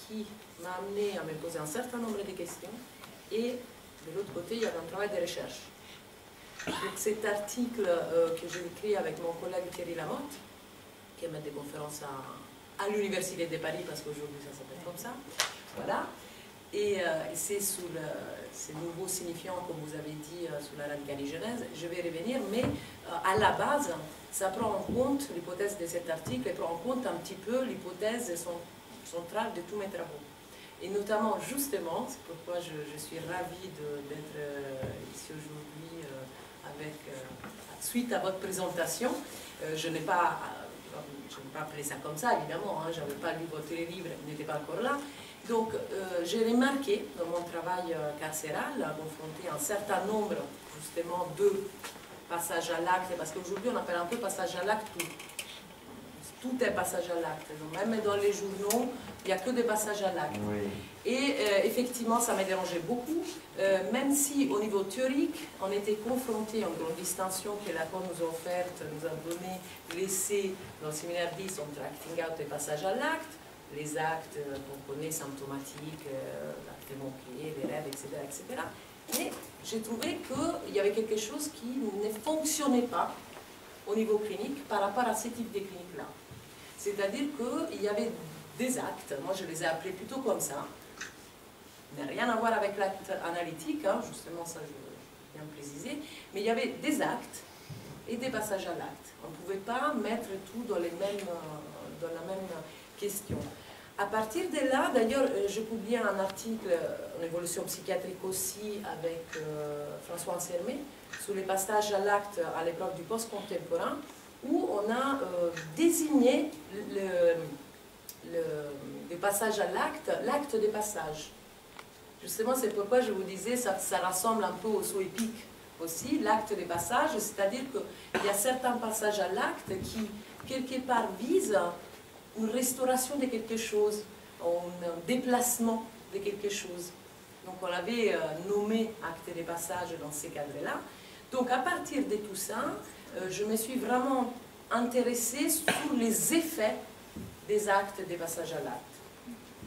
qui m'a amené à me poser un certain nombre de questions, et de l'autre côté, il y avait un travail de recherche. Donc cet article que j'ai écrit avec mon collègue Thierry Lamotte, qui est maître de conférence à l'Université de Paris, parce qu'aujourd'hui ça s'appelle comme ça, voilà. Et c'est sous ces nouveaux signifiants, comme vous avez dit, sous la radicalogénèse, je vais revenir, mais à la base, ça prend en compte, l'hypothèse de cet article, et prend en compte un petit peu l'hypothèse centrale de tous mes travaux. Et notamment, justement, c'est pourquoi je suis ravie d'être ici aujourd'hui, suite à votre présentation. Je n'ai pas appelé ça comme ça, évidemment, hein, je n'avais pas lu votre livre, il n'était pas encore là. Donc, j'ai remarqué dans mon travail carcéral, confronté à un certain nombre, justement, de passages à l'acte, parce qu'aujourd'hui, on appelle un peu passage à l'acte tout. Tout est passage à l'acte. Même dans les journaux, il n'y a que des passages à l'acte. Oui. Et effectivement, ça m'a dérangé beaucoup, même si au niveau théorique, on était confronté à une grande distinction que l'accord nous a offerte, nous a donné, laissé dans le séminaire 10 entre acting out et passage à l'acte, les actes qu'on connaît, symptomatiques, l'acte manqué, les rêves, etc. etc. Mais j'ai trouvé qu'il y avait quelque chose qui ne fonctionnait pas au niveau clinique par rapport à ce type de clinique-là. C'est-à-dire qu'il y avait des actes, moi je les ai appelés plutôt comme ça, n'a rien à voir avec l'acte analytique, hein, justement ça je viens de préciser, mais il y avait des actes et des passages à l'acte. On ne pouvait pas mettre tout dans la même question. À partir de là, d'ailleurs, je publie un article en évolution psychiatrique aussi avec François Anselmé sur les passages à l'acte à l'épreuve du post-contemporain, où on a désigné le passage à l'acte, l'acte des passages. Justement, c'est pourquoi je vous disais, ça rassemble un peu au saut épique aussi, l'acte des passages, c'est-à-dire qu'il y a certains passages à l'acte qui, quelque part, visent une restauration de quelque chose, un déplacement de quelque chose. Donc on l'avait nommé acte des passages dans ces cadres-là. Donc à partir de tout ça, je me suis vraiment intéressée sur les effets des actes des passages à l'acte.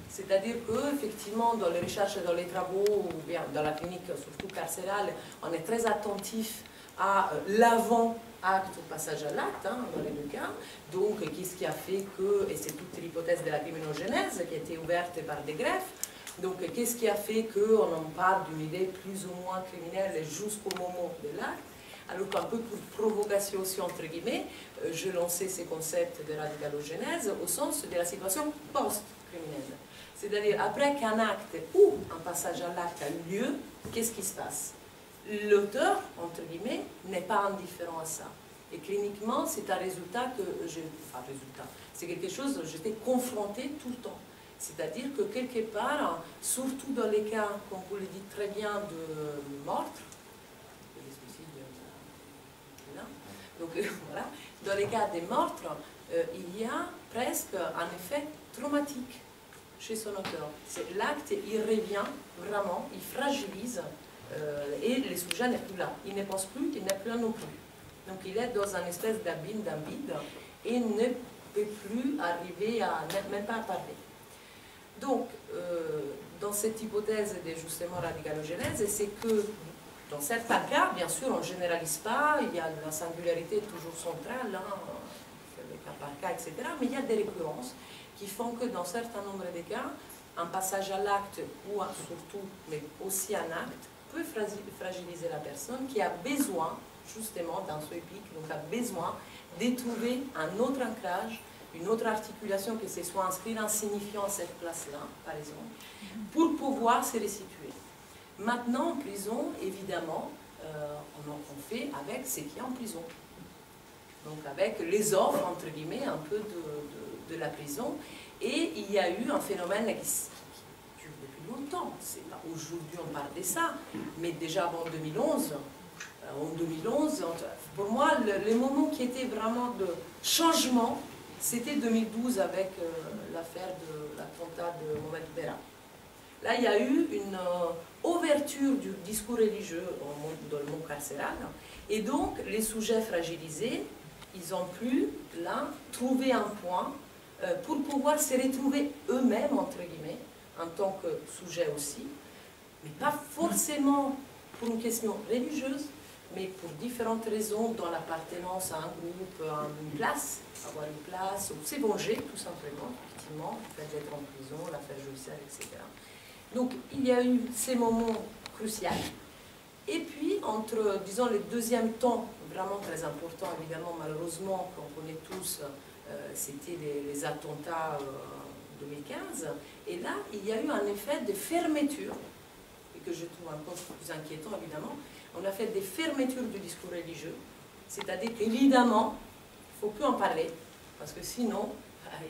C'est-à-dire qu'effectivement, dans les recherches et dans les travaux, ou bien dans la clinique, surtout carcérale, on est très attentif à l'avant-acte ou passage à l'acte, hein, dans les deux cas. Donc, qu'est-ce qui a fait que, et c'est toute l'hypothèse de la criminogénèse qui a été ouverte par des greffes, donc qu'est-ce qui a fait qu'on en parle d'une idée plus ou moins criminelle jusqu'au moment de l'acte, alors qu'un peu pour provocation aussi, entre guillemets, je lançais ces concepts de radicalogénèse au sens de la situation post-criminelle. C'est-à-dire, après qu'un acte ou un passage à l'acte a eu lieu, qu'est-ce qui se passe? L'auteur, entre guillemets, n'est pas indifférent à ça. Et cliniquement, c'est un résultat que c'est quelque chose que j'étais confrontée tout le temps. C'est-à-dire que quelque part, surtout dans les cas, comme vous le dites très bien, de meurtre, donc voilà, dans les cas des meurtres, il y a presque un effet traumatique chez son auteur. L'acte, il revient vraiment, il fragilise, et le sujet n'est plus là. Il ne pense plus, il n'est plus là non plus. Donc il est dans une espèce d'abîme, d'un vide, et ne peut plus arriver à même pas à parler. Donc, dans cette hypothèse de justement radicalogénèse, c'est que dans certains cas, bien sûr, on ne généralise pas, il y a la singularité toujours centrale, hein, le cas par cas, etc. Mais il y a des récurrences qui font que dans certains nombres de cas, un passage à l'acte ou surtout, mais aussi un acte, peut fragiliser la personne qui a besoin, justement, d'un seuil pic, donc a besoin de trouver un autre ancrage, une autre articulation, que ce soit inscrire un signifiant à cette place-là, par exemple, pour pouvoir se resituer. Maintenant, en prison, évidemment, on fait avec ce qui est en prison. Donc avec les offres, entre guillemets, un peu de la prison. Et il y a eu un phénomène qui dure depuis longtemps. C'est pas aujourd'hui on parle de ça, mais déjà avant 2011. En 2011, pour moi, le moment qui était vraiment de changement, c'était 2012 avec l'affaire de l'attentat de Mohamed Merah. Là, il y a eu une ouverture du discours religieux dans le monde carcéral. Et donc, les sujets fragilisés, ils ont pu, là, trouver un point pour pouvoir se retrouver eux-mêmes, entre guillemets, en tant que sujet aussi, mais pas forcément pour une question religieuse, mais pour différentes raisons, dans l'appartenance à un groupe, à une place, avoir une place, ou se venger, tout simplement, effectivement, le fait d'être en prison, l'affaire judiciaire, etc. Donc, il y a eu ces moments cruciaux. Et puis, entre, disons, le deuxième temps, vraiment très important, évidemment, malheureusement, qu'on connaît tous, c'était les attentats 2015. Et là, il y a eu un effet de fermeture, et que je trouve un peu plus inquiétant, évidemment. On a fait des fermetures du discours religieux, c'est-à-dire qu'évidemment, il ne faut plus en parler, parce que sinon,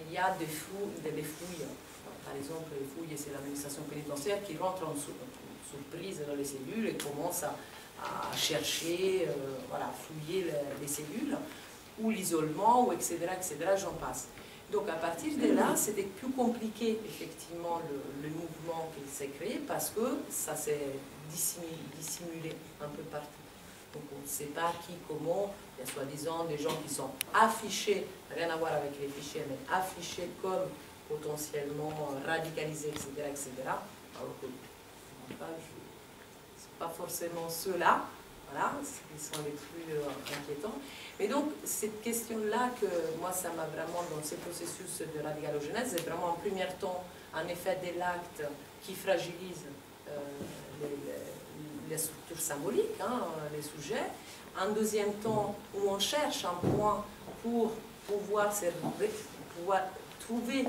il y a des fouilles. Par exemple, les fouilles, c'est l'administration pénitentiaire qui rentre en surprise dans les cellules et commence à chercher, voilà, fouiller les cellules, ou l'isolement, ou etc., j'en passe. Donc à partir de là, c'était plus compliqué, effectivement, le mouvement qui s'est créé, parce que ça s'est dissimulé un peu partout. Donc on ne sait pas qui, comment, il y a soi-disant des gens qui sont affichés, rien à voir avec les fichiers, mais affichés comme potentiellement radicalisés, etc., alors que c'est pas forcément ceux-là, voilà, qui sont les plus inquiétants. Mais donc, cette question-là, que moi, ça m'a vraiment, dans ce processus de radicalogenèse, c'est vraiment en premier temps un effet de l'acte qui fragilise les structures symboliques, hein, les sujets. En deuxième temps, où on cherche un point pour pouvoir trouver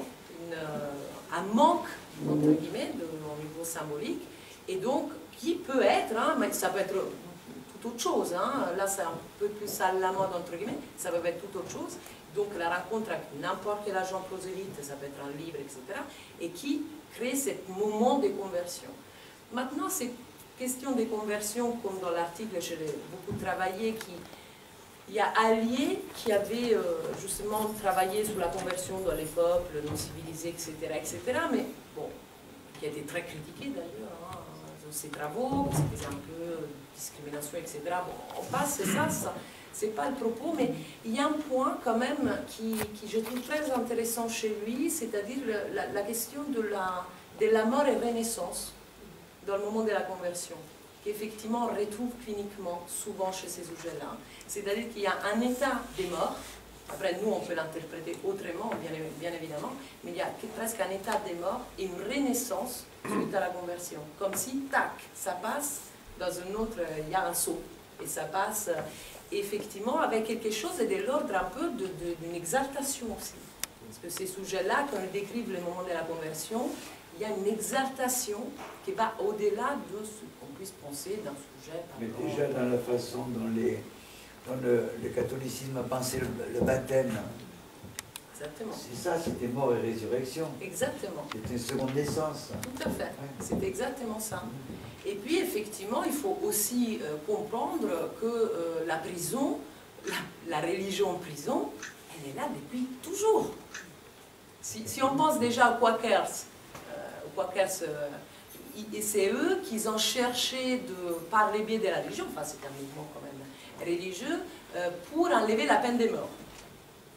un manque, entre guillemets, au niveau symbolique, et donc, qui peut être, hein, mais ça peut être tout autre chose, hein. Là c'est un peu plus à la mode, entre guillemets, ça peut être tout autre chose. Donc la rencontre avec n'importe quel agent prosélyte, ça peut être un livre, etc., et qui crée ce moment de conversion. Maintenant, ces questions de conversion, comme dans l'article, j'ai beaucoup travaillé, il y a Allier qui avait justement travaillé sur la conversion dans les peuples non civilisés, etc., mais bon, qui a été très critiqué d'ailleurs, hein, dans ses travaux, c'était un peu discrimination, etc. Bon, on passe, c'est ça, c'est pas le propos, mais il y a un point quand même qui je trouve très intéressant chez lui, c'est-à-dire la question de la mort et renaissance dans le moment de la conversion, qu'effectivement on retrouve cliniquement souvent chez ces sujets-là. C'est-à-dire qu'il y a un état de mort, après nous on peut l'interpréter autrement, bien évidemment, mais il y a presque un état de mort et une renaissance suite à la conversion. Comme si, tac, ça passe dans un autre, il y a un saut, et ça passe effectivement avec quelque chose de l'ordre un peu d'une exaltation aussi. Parce que ces sujets-là, quand ils décrivent le moment de la conversion, il y a une exaltation qui va au-delà de ce qu'on puisse penser d'un sujet. Mais déjà dans la façon dont le catholicisme a pensé le baptême. Exactement. C'est ça, c'était mort et résurrection. Exactement. C'était une seconde naissance. Tout à fait. C'est exactement ça. Et puis, effectivement, il faut aussi comprendre que la prison, la religion en prison, elle est là depuis toujours. Si on pense déjà aux Quakers, c'est eux qui ont cherché, par le biais de la religion, enfin c'est un mouvement quand même religieux, pour enlever la peine de mort.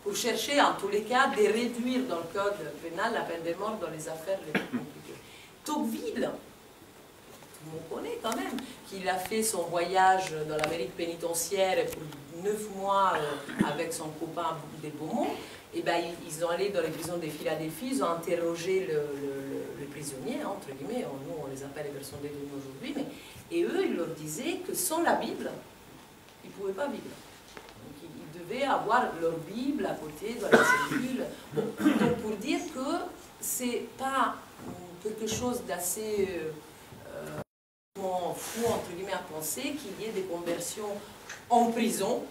Pour chercher, en tous les cas, de réduire dans le code pénal la peine de mort dans les affaires les plus compliquées. Tocqueville, tout le monde connaît quand même, qu'il a fait son voyage dans l'Amérique pénitentiaire pour 9 mois avec son copain de Beaumont, et ben, ils sont allés dans les prisons de Philadelphie, ils ont interrogé le prisonniers, hein, entre guillemets, nous on les appelle les personnes détenues aujourd'hui, et eux, ils leur disaient que sans la Bible, ils ne pouvaient pas vivre. Donc ils devaient avoir leur Bible à côté dans la cellule. Donc pour dire que c'est pas quelque chose d'assez fou, entre guillemets, à penser qu'il y ait des conversions en prison,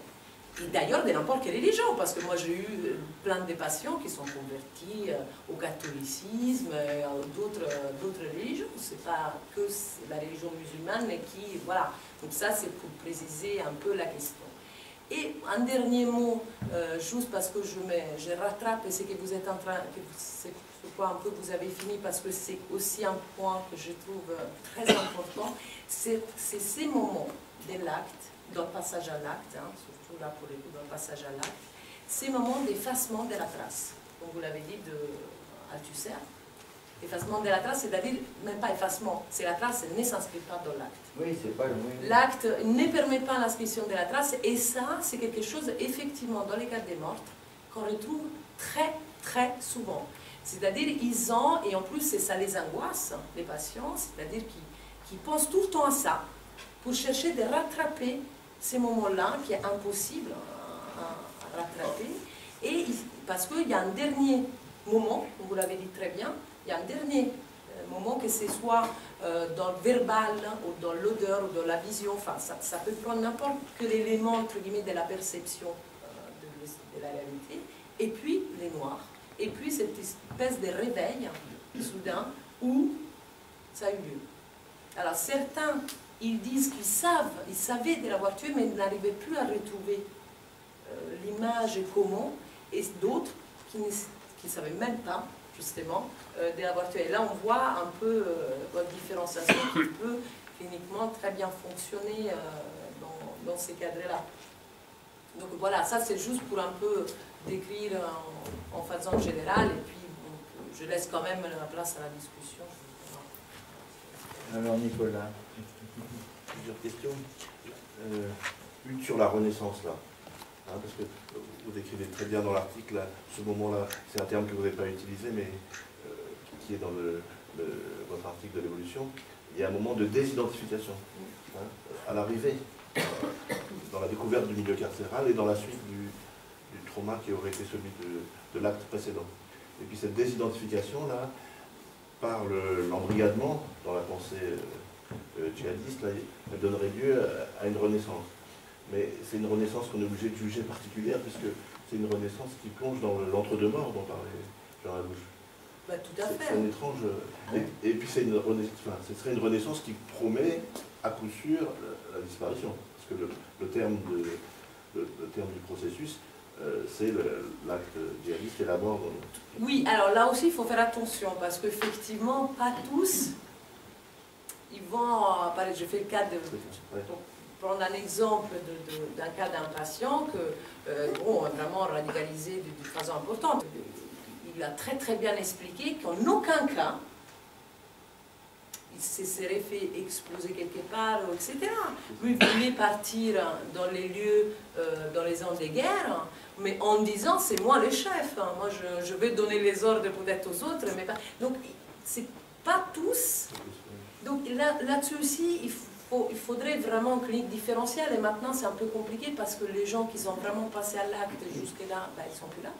et d'ailleurs de n'importe quelle religion, parce que moi j'ai eu plein de patients qui sont convertis au catholicisme, à d'autres religions, c'est pas que la religion musulmane, mais qui, voilà, donc ça c'est pour préciser un peu la question. Et un dernier mot, juste parce que je rattrape ce que vous êtes en train, c'est quoi un peu vous avez fini, parce que c'est aussi un point que je trouve très important, c'est ces moments de l'acte, dans le passage à l'acte, hein, surtout là pour les coups dans le passage à l'acte, ces moments d'effacement de la trace, comme vous l'avez dit de Althusser. Effacement de la trace, c'est-à-dire, même pas effacement, c'est la trace ne s'inscrit pas dans l'acte. Oui, c'est pas le L'acte ne permet pas l'inscription de la trace, et ça, c'est quelque chose, effectivement, dans les cas des meurtres, qu'on retrouve très, très souvent. C'est-à-dire, ils ont, et en plus, ça les angoisse, les patients, c'est-à-dire qu'ils pensent tout le temps à ça, pour chercher de rattraper ces moments-là, qui est impossible à rattraper, et parce qu'il y a un dernier moment, comme vous l'avez dit très bien, il y a un dernier moment, que ce soit dans le verbal, ou dans l'odeur, ou dans la vision, enfin, ça peut prendre n'importe quel élément, entre guillemets, de la perception de la réalité, et puis les noirs, et puis cette espèce de réveil, soudain, où ça a eu lieu. Alors certains, ils disent qu'ils savaient de l'avoir tué, mais ils n'arrivaient plus à retrouver l'image et comment, et d'autres qui ne savaient même pas, justement, de l'avoir tué. Et là, on voit un peu votre différenciation qui peut cliniquement très bien fonctionner dans ces cadres-là. Donc voilà, ça c'est juste pour un peu décrire en façon générale, et puis je laisse quand même la place à la discussion. Alors Nicolas. Plusieurs questions. Une sur la Renaissance, là. Hein, parce que vous décrivez très bien dans l'article, ce moment-là, c'est un terme que vous n'avez pas utilisé, mais qui est dans votre article de l'évolution. Il y a un moment de désidentification, hein, à l'arrivée, dans la découverte du milieu carcéral et dans la suite du trauma qui aurait été celui de l'acte précédent. Et puis cette désidentification-là, par l'embrigadement dans la pensée djihadiste, là, elle donnerait lieu à une renaissance. Mais c'est une renaissance qu'on est obligé de juger particulière, puisque c'est une renaissance qui plonge dans l'entre-deux-morts dont parlait Jean Labouche. Bah, tout à fait. C'est un étrange... Et puis ce serait une renaissance qui promet à coup sûr la disparition. Parce que le terme du processus, c'est l'acte djihadiste et la mort. Oui, alors là aussi, il faut faire attention, parce qu'effectivement, pas tous, ils vont... Je fais le cas de... Pour prendre un exemple d'un cas d'un patient que, bon, vraiment radicalisé d'une façon importante. Il a très très bien expliqué qu'en aucun cas, il se serait fait exploser quelque part, etc. Lui voulait partir dans les lieux, dans les zones de guerre, mais en disant c'est moi le chef, hein. Moi je vais donner les ordres peut-être aux autres, mais pas... Donc c'est pas tous. Donc là-dessus aussi, il faudrait vraiment une clinique différentielle, et maintenant c'est un peu compliqué parce que les gens qui sont vraiment passés à l'acte jusque-là, ben, ils ne sont plus là.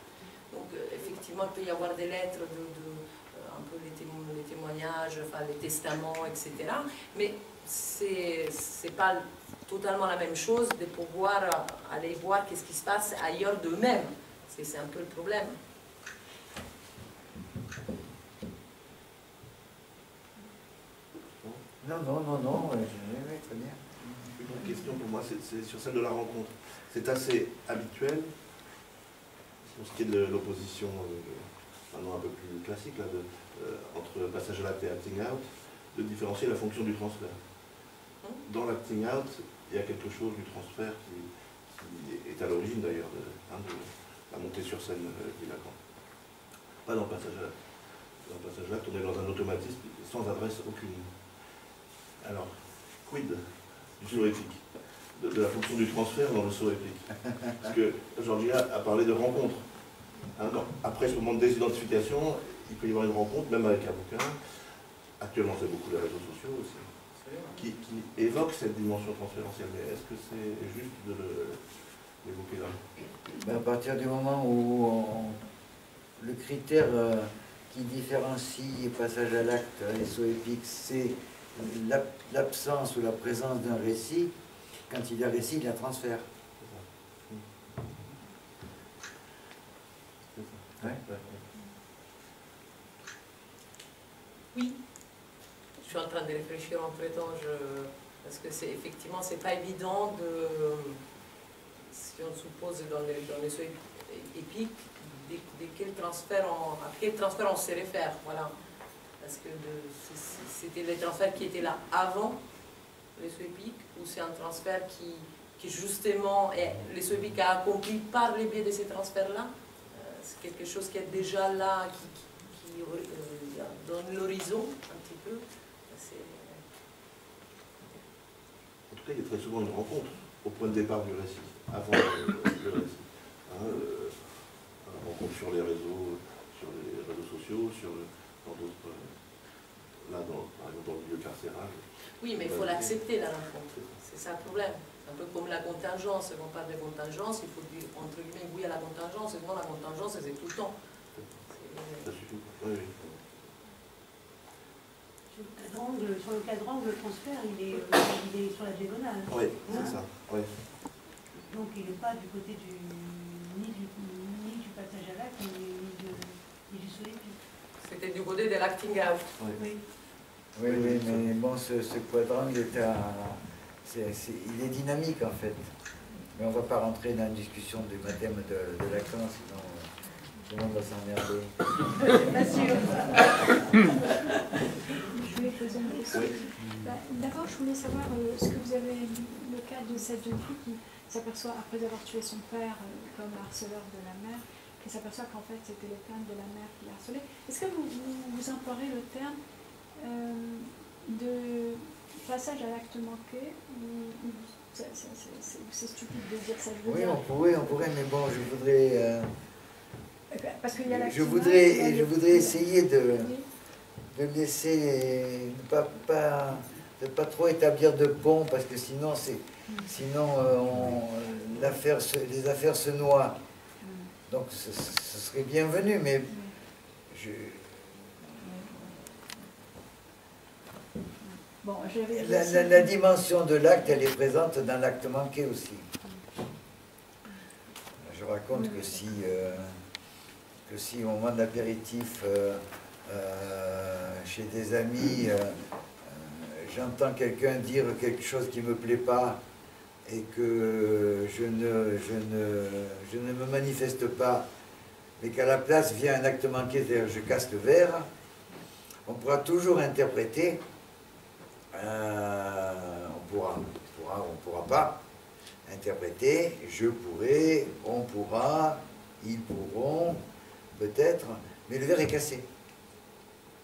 Donc effectivement, il peut y avoir des lettres, un peu les témoignages, enfin, les testaments, etc. Mais c'est pas totalement la même chose de pouvoir aller voir qu'est-ce qui se passe ailleurs d'eux-mêmes. C'est un peu le problème. Non, très bien. Une question pour moi, c'est sur celle de la rencontre. C'est assez habituel, pour ce qui est de l'opposition maintenant un peu plus classique, là, entre passage à l'acte et acting out, de différencier la fonction du transfert. Dans l'acting out, il y a quelque chose du transfert qui est à l'origine d'ailleurs de la montée sur scène du Lacan. Pas dans le passage à l'acte. Dans le passage à l'acte, on est dans un automatisme sans adresse aucune. Alors, quid du saut épique, de la fonction du transfert dans le saut épique? Parce que Georgia a parlé de rencontre. Hein, après ce moment de désidentification, il peut y avoir une rencontre, même avec un bouquin, Actuellement, c'est beaucoup les réseaux sociaux aussi, qui évoquent cette dimension transférentielle. Mais est-ce que c'est juste de l'évoquer là? Ben, à partir du moment où le critère qui différencie passage à l'acte et SOEPIC, c'est l'absence ou la présence d'un récit, quand il y a récit, il y a transfert. Ouais. Oui. Je suis en train de réfléchir entre-temps, parce que c'est effectivement, c'est pas évident de, si on suppose dans les seuils épiques, à quel transfert on se réfère, voilà. Parce que c'était les transferts qui étaient là avant les seuils épiques, ou c'est un transfert qui justement, les seuils épiques a accompli par le biais de ces transferts-là. C'est quelque chose qui est déjà là, qui donne l'horizon un petit peu. En tout cas, il y a très souvent une rencontre au point de départ du récit, avant le récit. Une rencontre sur les réseaux sociaux, dans d'autres, là, par exemple, dans le milieu carcéral. Oui, mais il faut l'accepter, la rencontre. C'est ça le problème. Un peu comme la contingence, quand on parle de contingence, il faut dire, entre guillemets, oui à la contingence, et non, la contingence, c'est tout le temps. Ça suffit. Oui, oui. Sur le cadran, le transfert, il est sur la diagonale. Oui, c'est ça. Oui. Donc il n'est pas du côté ni du passage à l'acte, ni du SOEPIC. C'était du côté de l'acting out. Oui. Oui, mais bon, ce quadrangle il est dynamique en fait. Mais on ne va pas rentrer dans une discussion du baptême de Lacan, sinon tout le monde va s'emmerder. Pas sûr. Je voulais poser une question. Oui. D'abord, je voulais savoir ce que vous avez le cas de cette jeune fille qui s'aperçoit, après avoir tué son père comme harceleur de la mère, qui s'aperçoit qu'en fait c'était le père de la mère qui l'a harcelé. Est-ce que vous emploierez le terme de passage à l'acte manqué ou c'est stupide de dire ça? Oui, on pourrait, mais bon, je voudrais... Parce qu'il y a je voudrais essayer de laisser, de pas trop établir de pont, parce que sinon, les affaires se noient. Donc ce serait bienvenu, mais bon, la dimension de l'acte, elle est présente dans l'acte manqué aussi. Je raconte que si au moment de l'apéritif, chez des amis, j'entends quelqu'un dire quelque chose qui ne me plaît pas et que je ne me manifeste pas, mais qu'à la place vient un acte manqué, c'est-à-dire je casse le verre, on pourra toujours interpréter, on pourra pas interpréter, je pourrai, on pourra, ils pourront, peut-être, mais le verre est cassé.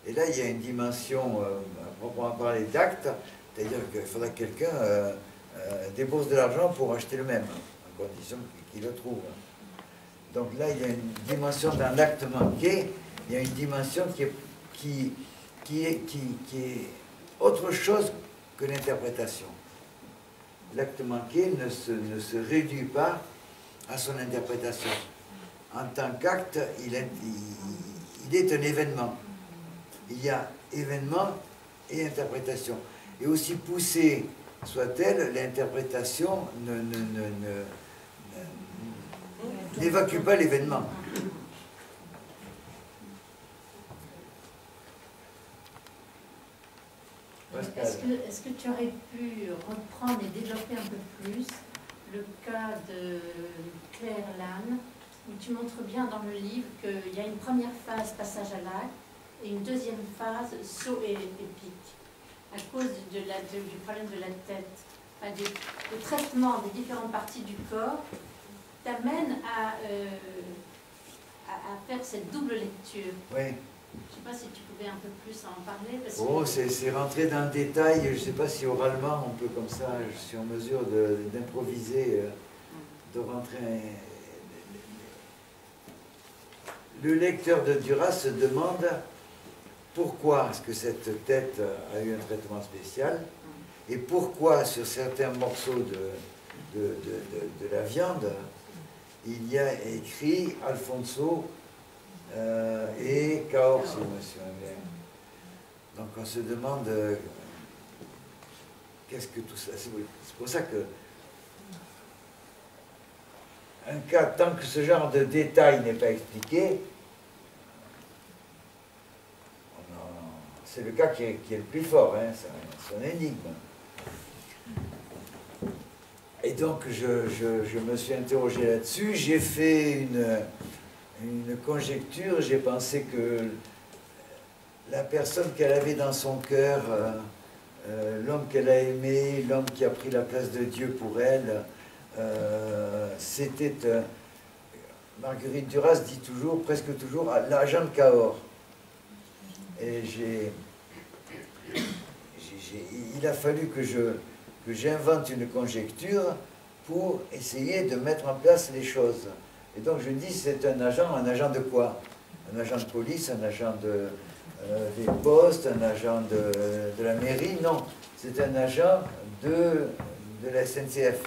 Et là, il y a une dimension, à proprement parler, d'acte, c'est-à-dire qu'il faudra que quelqu'un débourse de l'argent pour acheter le même, en condition qu'il le trouve. Donc là, il y a une dimension d'un acte manqué, il y a une dimension qui est autre chose que l'interprétation. L'acte manqué ne se réduit pas à son interprétation. En tant qu'acte, il est un événement. Il y a événement et interprétation. Et aussi poussée soit-elle, l'interprétation n'évacue pas l'événement. Est-ce que tu aurais pu reprendre et développer un peu plus le cas de Claire Lannes, où tu montres bien dans le livre qu'il y a une première phase passage à l'acte et une deuxième phase saut épique, à cause du problème de la tête, le traitement des différentes parties du corps t'amène à faire cette double lecture. Oui. Je ne sais pas si tu pouvais un peu plus en parler. C'est rentrer dans le détail, je ne sais pas si oralement on peut comme ça, je suis en mesure d'improviser, de rentrer. Le lecteur de Duras se demande pourquoi est-ce que cette tête a eu un traitement spécial et pourquoi sur certains morceaux de la viande, il y a écrit Alfonso et Cahors, si je me souviens bien. Donc on se demande qu'est-ce que tout ça... C'est pour ça que un cas, tant que ce genre de détail n'est pas expliqué, c'est le cas qui est le plus fort, hein, c'est un énigme. Et donc je me suis interrogé là-dessus, j'ai fait une conjecture, j'ai pensé que la personne qu'elle avait dans son cœur, l'homme qu'elle a aimé, l'homme qui a pris la place de Dieu pour elle, c'était, Marguerite Duras dit toujours, presque toujours, l'agent de Cahors. Et il a fallu que j'invente une conjecture pour essayer de mettre en place les choses. Et donc je dis, c'est un agent de quoi? Un agent de police, un agent des postes, un agent de la mairie? Non, c'est un agent de la SNCF.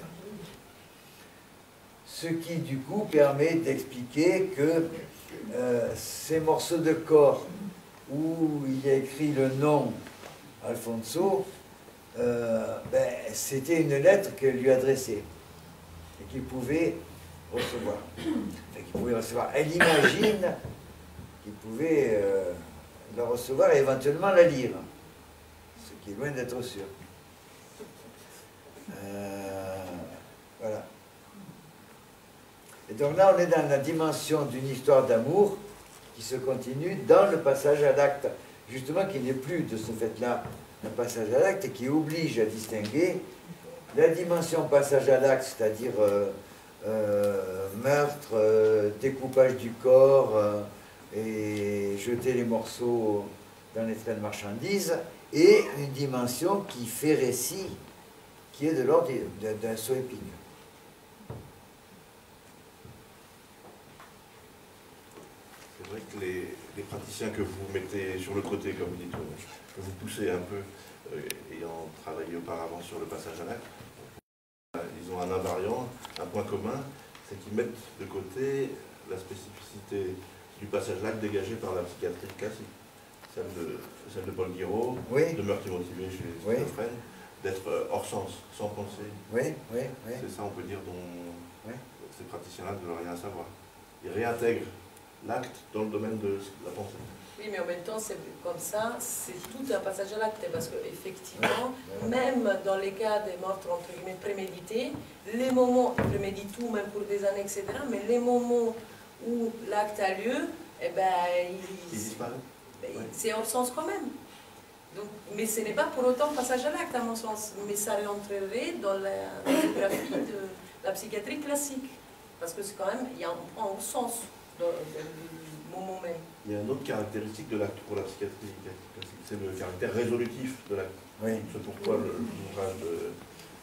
Ce qui, du coup, permet d'expliquer que ces morceaux de corps où il y a écrit le nom Alfonso, c'était une lettre qu'elle lui adressait et qu'il pouvait recevoir. Elle imagine qu'il pouvait la recevoir et éventuellement la lire, ce qui est loin d'être sûr. Voilà. Et donc là, on est dans la dimension d'une histoire d'amour qui se continue dans le passage à l'acte, justement qui n'est plus de ce fait-là un passage à l'acte et qui oblige à distinguer la dimension passage à l'acte, c'est-à-dire meurtre, découpage du corps et jeter les morceaux dans les trains de marchandises, et une dimension qui fait récit, qui est de l'ordre d'un saut épique. C'est vrai que les praticiens que vous mettez sur le côté, comme vous dites, que vous poussez un peu, ayant travaillé auparavant sur le passage à l'acte, ils ont un invariant, un point commun, c'est qu'ils mettent de côté la spécificité du passage à l'acte dégagée par la psychiatrie classique, celle de Paul Guiraud, oui, de meurtre immotivé chez schizophrène, d'être hors sens, sans pensée. Oui. C'est ça, on peut dire, dont ces praticiens-là ne veulent rien savoir. Ils réintègrent l'acte dans le domaine de la pensée. Oui, mais en même temps, c'est comme ça, c'est tout un passage à l'acte, parce qu'effectivement, même dans les cas des meurtres entre guillemets prémédités, les moments, ils préméditent tout, même pour des années, etc., mais les moments où l'acte a lieu, eh ben, Ils disparaissent. C'est hors sens quand même. Donc, mais ce n'est pas pour autant passage à l'acte, à mon sens, mais ça rentrerait dans la biographie de la psychiatrie classique, parce que c'est quand même, il y a un point au sens du moment même. Il y a une autre caractéristique de l'acte pour la psychiatrie classique, c'est le caractère résolutif de l'acte. Oui. C'est pourquoi l'ouvrage de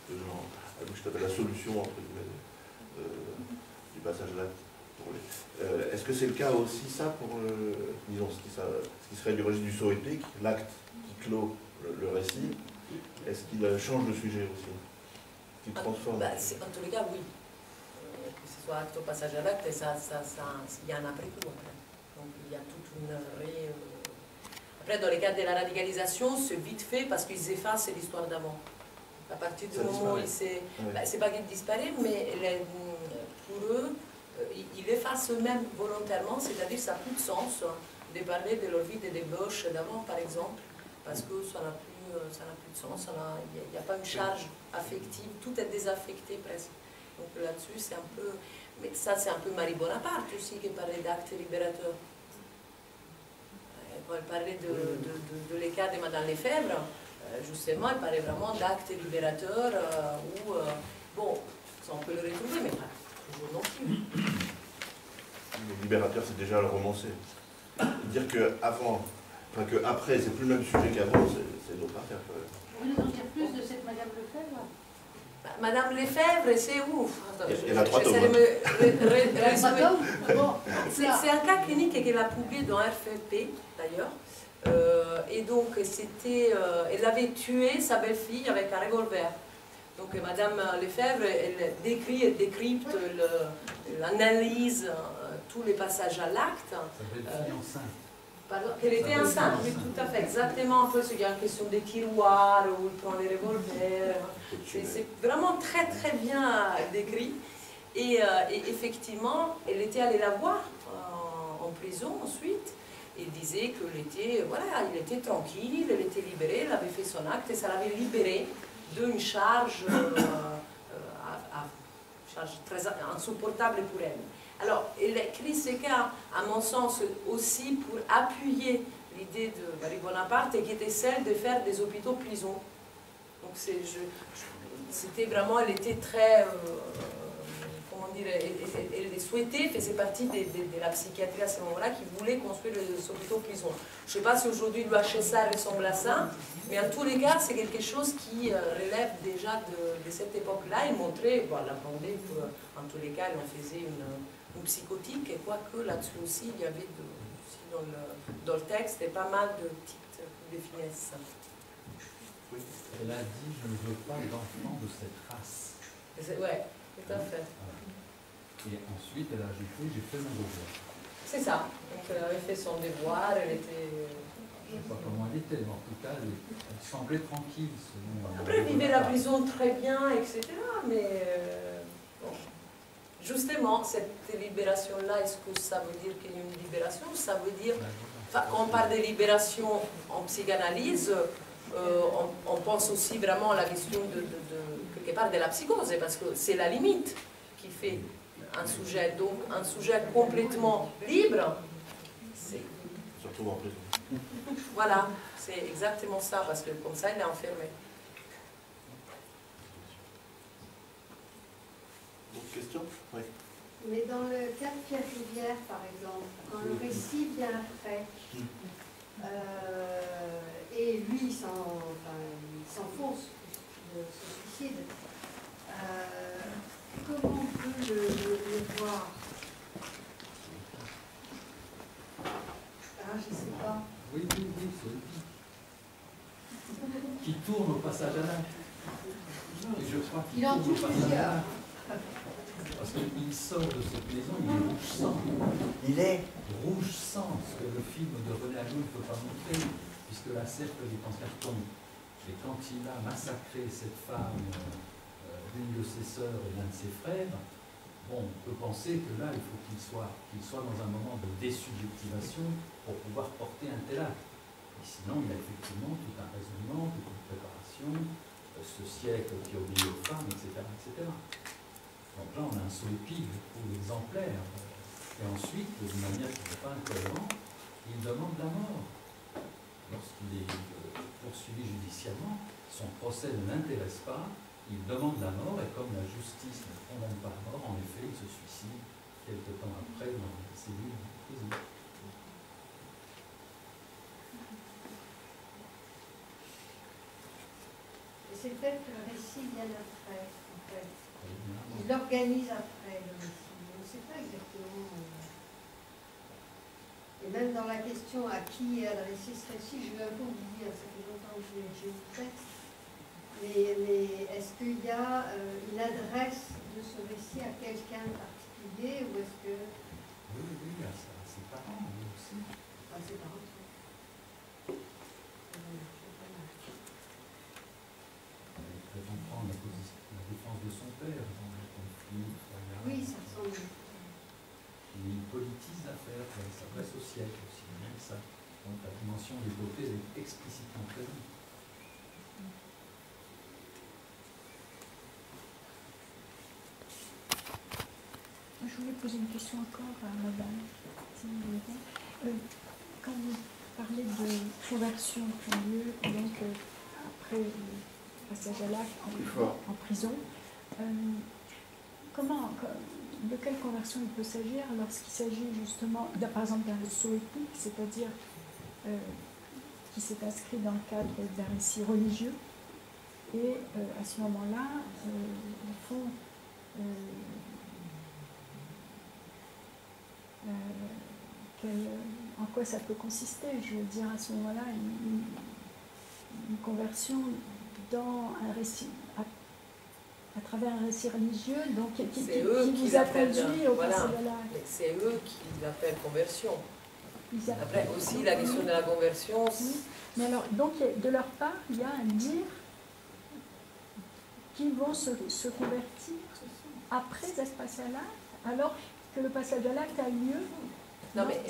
Jean Allouche s'appelle La solution entre guillemets, du passage à l'acte. Est-ce que c'est le cas aussi, ça, pour disons, ce qui serait du registre du saut épique, l'acte qui clôt le récit, est-ce qu'il change de sujet aussi, qu'il transforme? En tous les cas, oui. Que ce soit acte au passage à l'acte, il y a un après-coup après. Donc il y a toute une Après, dans les cas de la radicalisation, c'est vite fait parce qu'ils effacent l'histoire d'avant. À partir du moment où il s'est... c'est pas qu'il disparaît, mais pour eux, ils effacent eux-mêmes volontairement, c'est-à-dire ça n'a plus de sens de parler de leur vie de débauche d'avant, par exemple, parce que ça n'a plus de sens, il n'y a pas une charge affective, tout est désaffecté presque. Donc là-dessus, c'est un peu... Mais ça, c'est un peu Marie Bonaparte aussi qui parlait d'actes libérateurs. Quand elle parlait de l'écart de Madame Lefebvre, justement, elle parlait vraiment d'actes libérateurs où, bon, ça on peut le retrouver, mais pas toujours non plus. Le libérateur, c'est déjà le romancier. Dire qu'avant, enfin qu'après, c'est plus le même sujet qu'avant, c'est d'autres affaires. Vous pouvez nous en dire plus de cette Madame Lefebvre? Madame Lefebvre, c'est où? Il y en a 3 tomes. C'est un cas clinique qu'elle a publié dans RFP, d'ailleurs. Et donc, elle avait tué sa belle-fille avec un revolver. Donc, Madame Lefebvre, elle décrypte, l'analyse, tous les passages à l'acte. Sa belle-fille enceinte. Pardon, qu'elle était enceinte, oui, tout à fait, exactement. En plus, il y a une question des tiroirs, où il prend les revolvers. C'est vraiment très, très bien décrit. Et effectivement, elle était allée la voir en prison ensuite. Il disait qu'il était, voilà, il était tranquille, elle était libérée, elle avait fait son acte et ça l'avait libérée d'une charge, charge très insupportable pour elle. Alors, elle écrit ce cas, à mon sens, aussi pour appuyer l'idée de Marie Bonaparte, qui était celle de faire des hôpitaux-prisons. Donc, c'était vraiment, elle était très... comment dire, elle souhaitait, faisait partie de la psychiatrie à ce moment-là, qui voulait construire les hôpitaux-prisons. Je ne sais pas si aujourd'hui l'UHSA ressemble à ça, mais en tous les cas, c'est quelque chose qui relève déjà de cette époque-là et montrait, bon, la Vendée, en tous les cas, elle en faisait une psychotique, et quoique là-dessus aussi, il y avait aussi dans le texte pas mal de petites finesses. Oui. Elle a dit, je ne veux pas d'enfants de cette race. Oui, tout à fait. Et ensuite, elle a ajouté, j'ai fait mon devoir. C'est ça. Donc, elle avait fait son devoir, elle était... Je ne sais pas comment elle était, mais en tout cas, elle semblait tranquille. Après, elle vivait la prison très bien, etc. Mais bon. Justement, cette libération-là, est-ce que ça veut dire qu'il y a une libération? Ça veut dire, enfin, quand on parle de libération en psychanalyse, on pense aussi vraiment à la question quelque part de la psychose, parce que c'est la limite qui fait un sujet. Donc, un sujet complètement libre, c'est... Surtout en prison. Voilà, c'est exactement ça, parce que comme ça, il est enfermé. D'autres questions? Oui. Mais dans le cas de Pierre Rivière, par exemple, quand le récit vient après, et lui, il s'enfonce de ce suicide, comment on peut le voir? Ah, je ne sais pas. Oui, c'est le qui tourne au passage à l'acte. Et je crois qu'il tourne au passage à l'acte. Parce qu'il sort de cette maison, il est rouge sang. Il est rouge sang, ce que le film de René Hagoul ne peut pas montrer, puisque la serpe est en carton. Et quand il a massacré cette femme, l'une de ses sœurs et l'un de ses frères, bon, on peut penser que là, il faut qu'il soit dans un moment de désubjectivation pour pouvoir porter un tel acte. Et sinon, il y a effectivement tout un raisonnement, toute une préparation, ce siècle qui obéit aux femmes, etc., etc. Donc là, on a un solépide pour l'exemplaire. Et ensuite, d'une manière qui n'est pas incohérente, il demande la mort. Lorsqu'il est poursuivi judiciairement, son procès ne l'intéresse pas, il demande la mort, et comme la justice ne condamne pas la mort, en effet, il se suicide quelque temps après dans les cellules de prison. C'est le fait que le récit vienne après, en fait. Il l'organise après, le récit. On ne sait pas exactement. Et même dans la question à qui est adressé ce récit, je vais un peu vous dire, ça fait longtemps que j'ai lu le texte, mais est-ce qu'il y a une adresse de ce récit à quelqu'un de particulier, ou est-ce que... Oui, à ses parents, lui aussi. À ses parents. Il peut comprendre la défense de son père dans le conflit. Oui, ça ressemble. Il politise l'affaire, il s'adresse au siècle aussi, même ça. Donc la dimension développée est explicitement présente. Je voulais poser une question encore à madame. Si vous voulez bien. Quand vous parlez de conversion qui a lieu, donc après le passage à l'acte en prison, de quelle conversion il peut s'agir lorsqu'il s'agit justement, par exemple, d'un saut épique, c'est-à-dire qui s'est inscrit dans le cadre d'un récit religieux, et à ce moment-là, au fond, en quoi ça peut consister. Je veux dire, à ce moment-là, une conversion dans un récit, à travers un récit religieux, donc qui vous a conduit au passage à l'acte. C'est eux qui l'appellent conversion. Après aussi la question de la conversion. Oui. Mais alors, donc de leur part, il y a un dire qu'ils vont se convertir après être passés à l'acte, alors que le passage à l'acte a lieu. Non, mais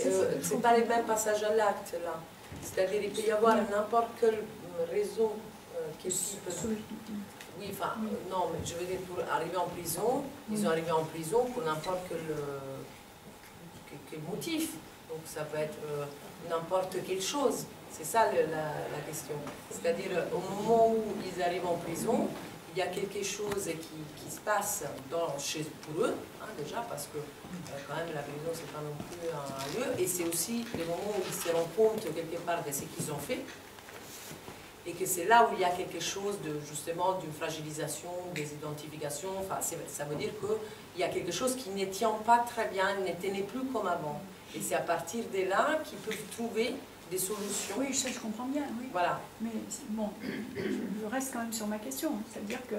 c'est pas les mêmes passages à l'acte là. C'est-à-dire il peut y avoir n'importe quel réseau qui peut. Oui, enfin, non, mais je veux dire, pour arriver en prison, ils sont arrivés en prison pour n'importe quel motif. Donc ça peut être n'importe quelle chose. C'est ça la question. C'est-à-dire, au moment où ils arrivent en prison, il y a quelque chose qui se passe pour eux, hein, déjà, parce que quand même la prison, c'est pas non plus un lieu. Et c'est aussi le moment où ils se rendent compte quelque part de ce qu'ils ont fait. Et que c'est là où il y a quelque chose de, justement, d'une fragilisation, des identifications. Enfin, ça veut dire qu'il y a quelque chose qui ne tient pas très bien, ne tenait plus comme avant. Et c'est à partir de là qu'ils peuvent trouver des solutions. Oui, ça je comprends bien, oui. Voilà. Mais bon, je reste quand même sur ma question. C'est-à-dire que,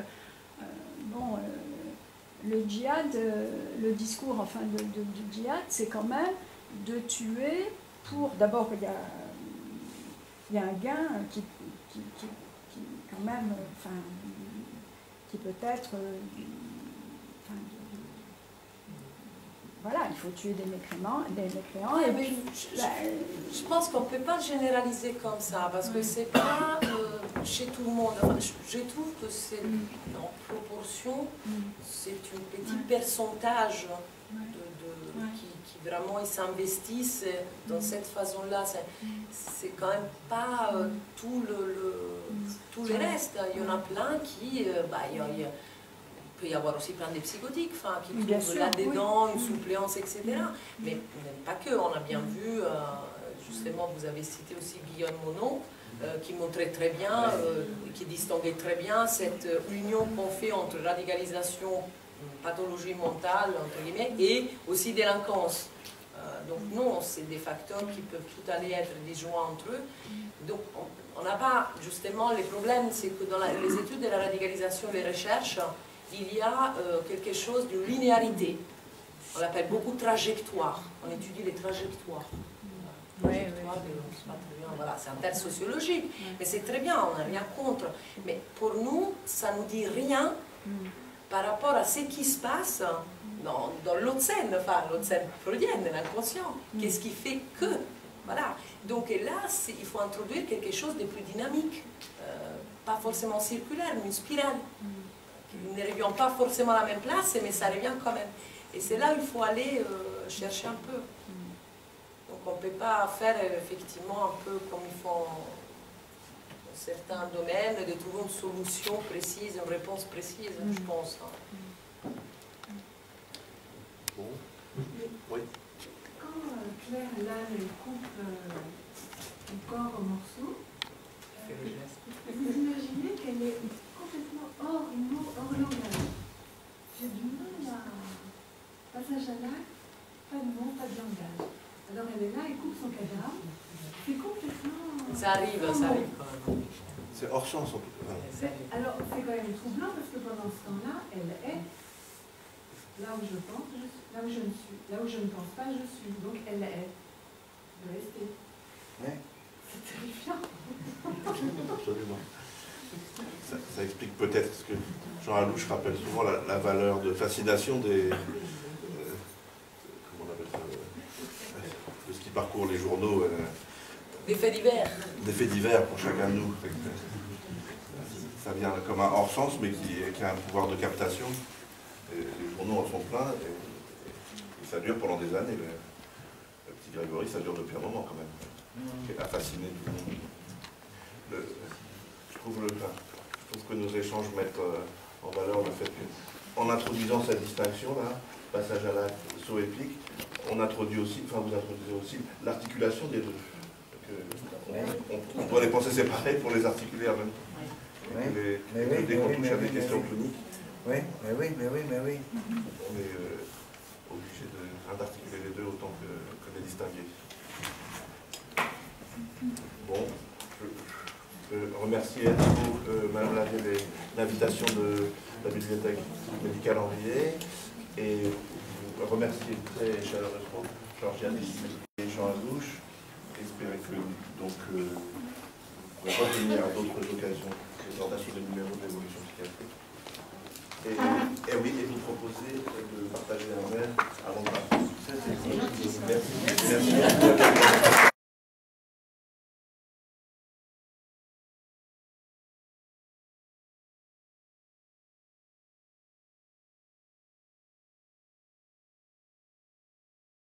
le djihad, le discours enfin, du djihad, c'est quand même de tuer pour... D'abord, il y a un gain qui quand même, enfin, qui peut être... voilà, il faut tuer des mécréants et puis... Je pense qu'on ne peut pas généraliser comme ça, parce que c'est pas chez tout le monde. Enfin, je trouve que c'est en proportion, c'est un petit pourcentage qui vraiment ils s'investissent dans cette façon-là. C'est quand même pas tout le reste. Il y en a plein qui... il peut y avoir aussi plein de psychotiques qui trouvent là-dedans une suppléance, etc. Mais pas que. On a bien vu, justement, vous avez cité aussi Guillaume Monod, qui montrait très bien, qui distinguait très bien cette union qu'on fait entre radicalisation, pathologie mentale, entre guillemets, et aussi délinquance. Donc non, c'est des facteurs qui peuvent tout aller être disjoints entre eux. Donc on n'a pas, justement, les problèmes, c'est que dans les études de la radicalisation, les recherches, il y a quelque chose d'une linéarité. On l'appelle beaucoup trajectoire. On étudie les trajectoires. Voilà, c'est un terme sociologique, mais c'est très bien, on n'a rien contre. Mais pour nous, ça ne nous dit rien par rapport à ce qui se passe dans l'autre scène, enfin l'autre scène freudienne, l'inconscient. Qu'est-ce qui fait que... Voilà. Donc là, il faut introduire quelque chose de plus dynamique, pas forcément circulaire, mais une spirale. Qui ne revient pas forcément à la même place, mais ça revient quand même. Et c'est là où il faut aller chercher un peu. Donc on ne peut pas faire effectivement un peu comme ils font dans certains domaines, de trouver une solution précise, une réponse précise, je pense. Bon. Oui. Quand Claire Lannes coupe le corps en morceaux, vous imaginez qu'elle est complètement hors langage. J'ai du mal à... Passage à l'acte, pas de mot, pas de langage. Alors elle est là, elle coupe son cadavre, c'est complètement... Ça arrive quand même. C'est hors champ, sans doute. Alors c'est quand même troublant parce que pendant ce temps-là, elle est là où je pense, là où je ne suis. Là où je ne pense pas, je suis. Donc elle est. De rester. Ouais. C'est terrifiant. Absolument. Ça explique peut-être ce que Jean Alouche rappelle souvent la valeur de fascination des... comment on appelle ça, de ce qui parcourt les journaux. Des faits divers. Des faits divers pour chacun de nous. Ça vient comme un hors-sens, mais qui a un pouvoir de captation. Et les journaux en sont pleins, et ça dure pendant des années. Le petit Grégory, ça dure depuis un moment quand même. Il a fasciné tout le monde. Je trouve que nos échanges mettent en valeur le fait qu'en introduisant cette distinction-là, passage à l'acte, saut épique, on introduit aussi, enfin vous introduisez aussi l'articulation des deux. On doit les penser séparés pour les articuler en même temps. Dès qu'on touche à des questions cliniques, on est obligé d'articuler les deux autant que les distinguer. remercier à nouveau Madame l'invitation de la bibliothèque médicale Henriet et remercier très chaleureusement Georgiane et Jean Adouche. Espérer que donc vous pourrez revenir à d'autres occasions lors d'un des numéros de l'évolution psychiatrique. Et oui, et vous proposer de partager un verre avant de partir. Merci. Merci.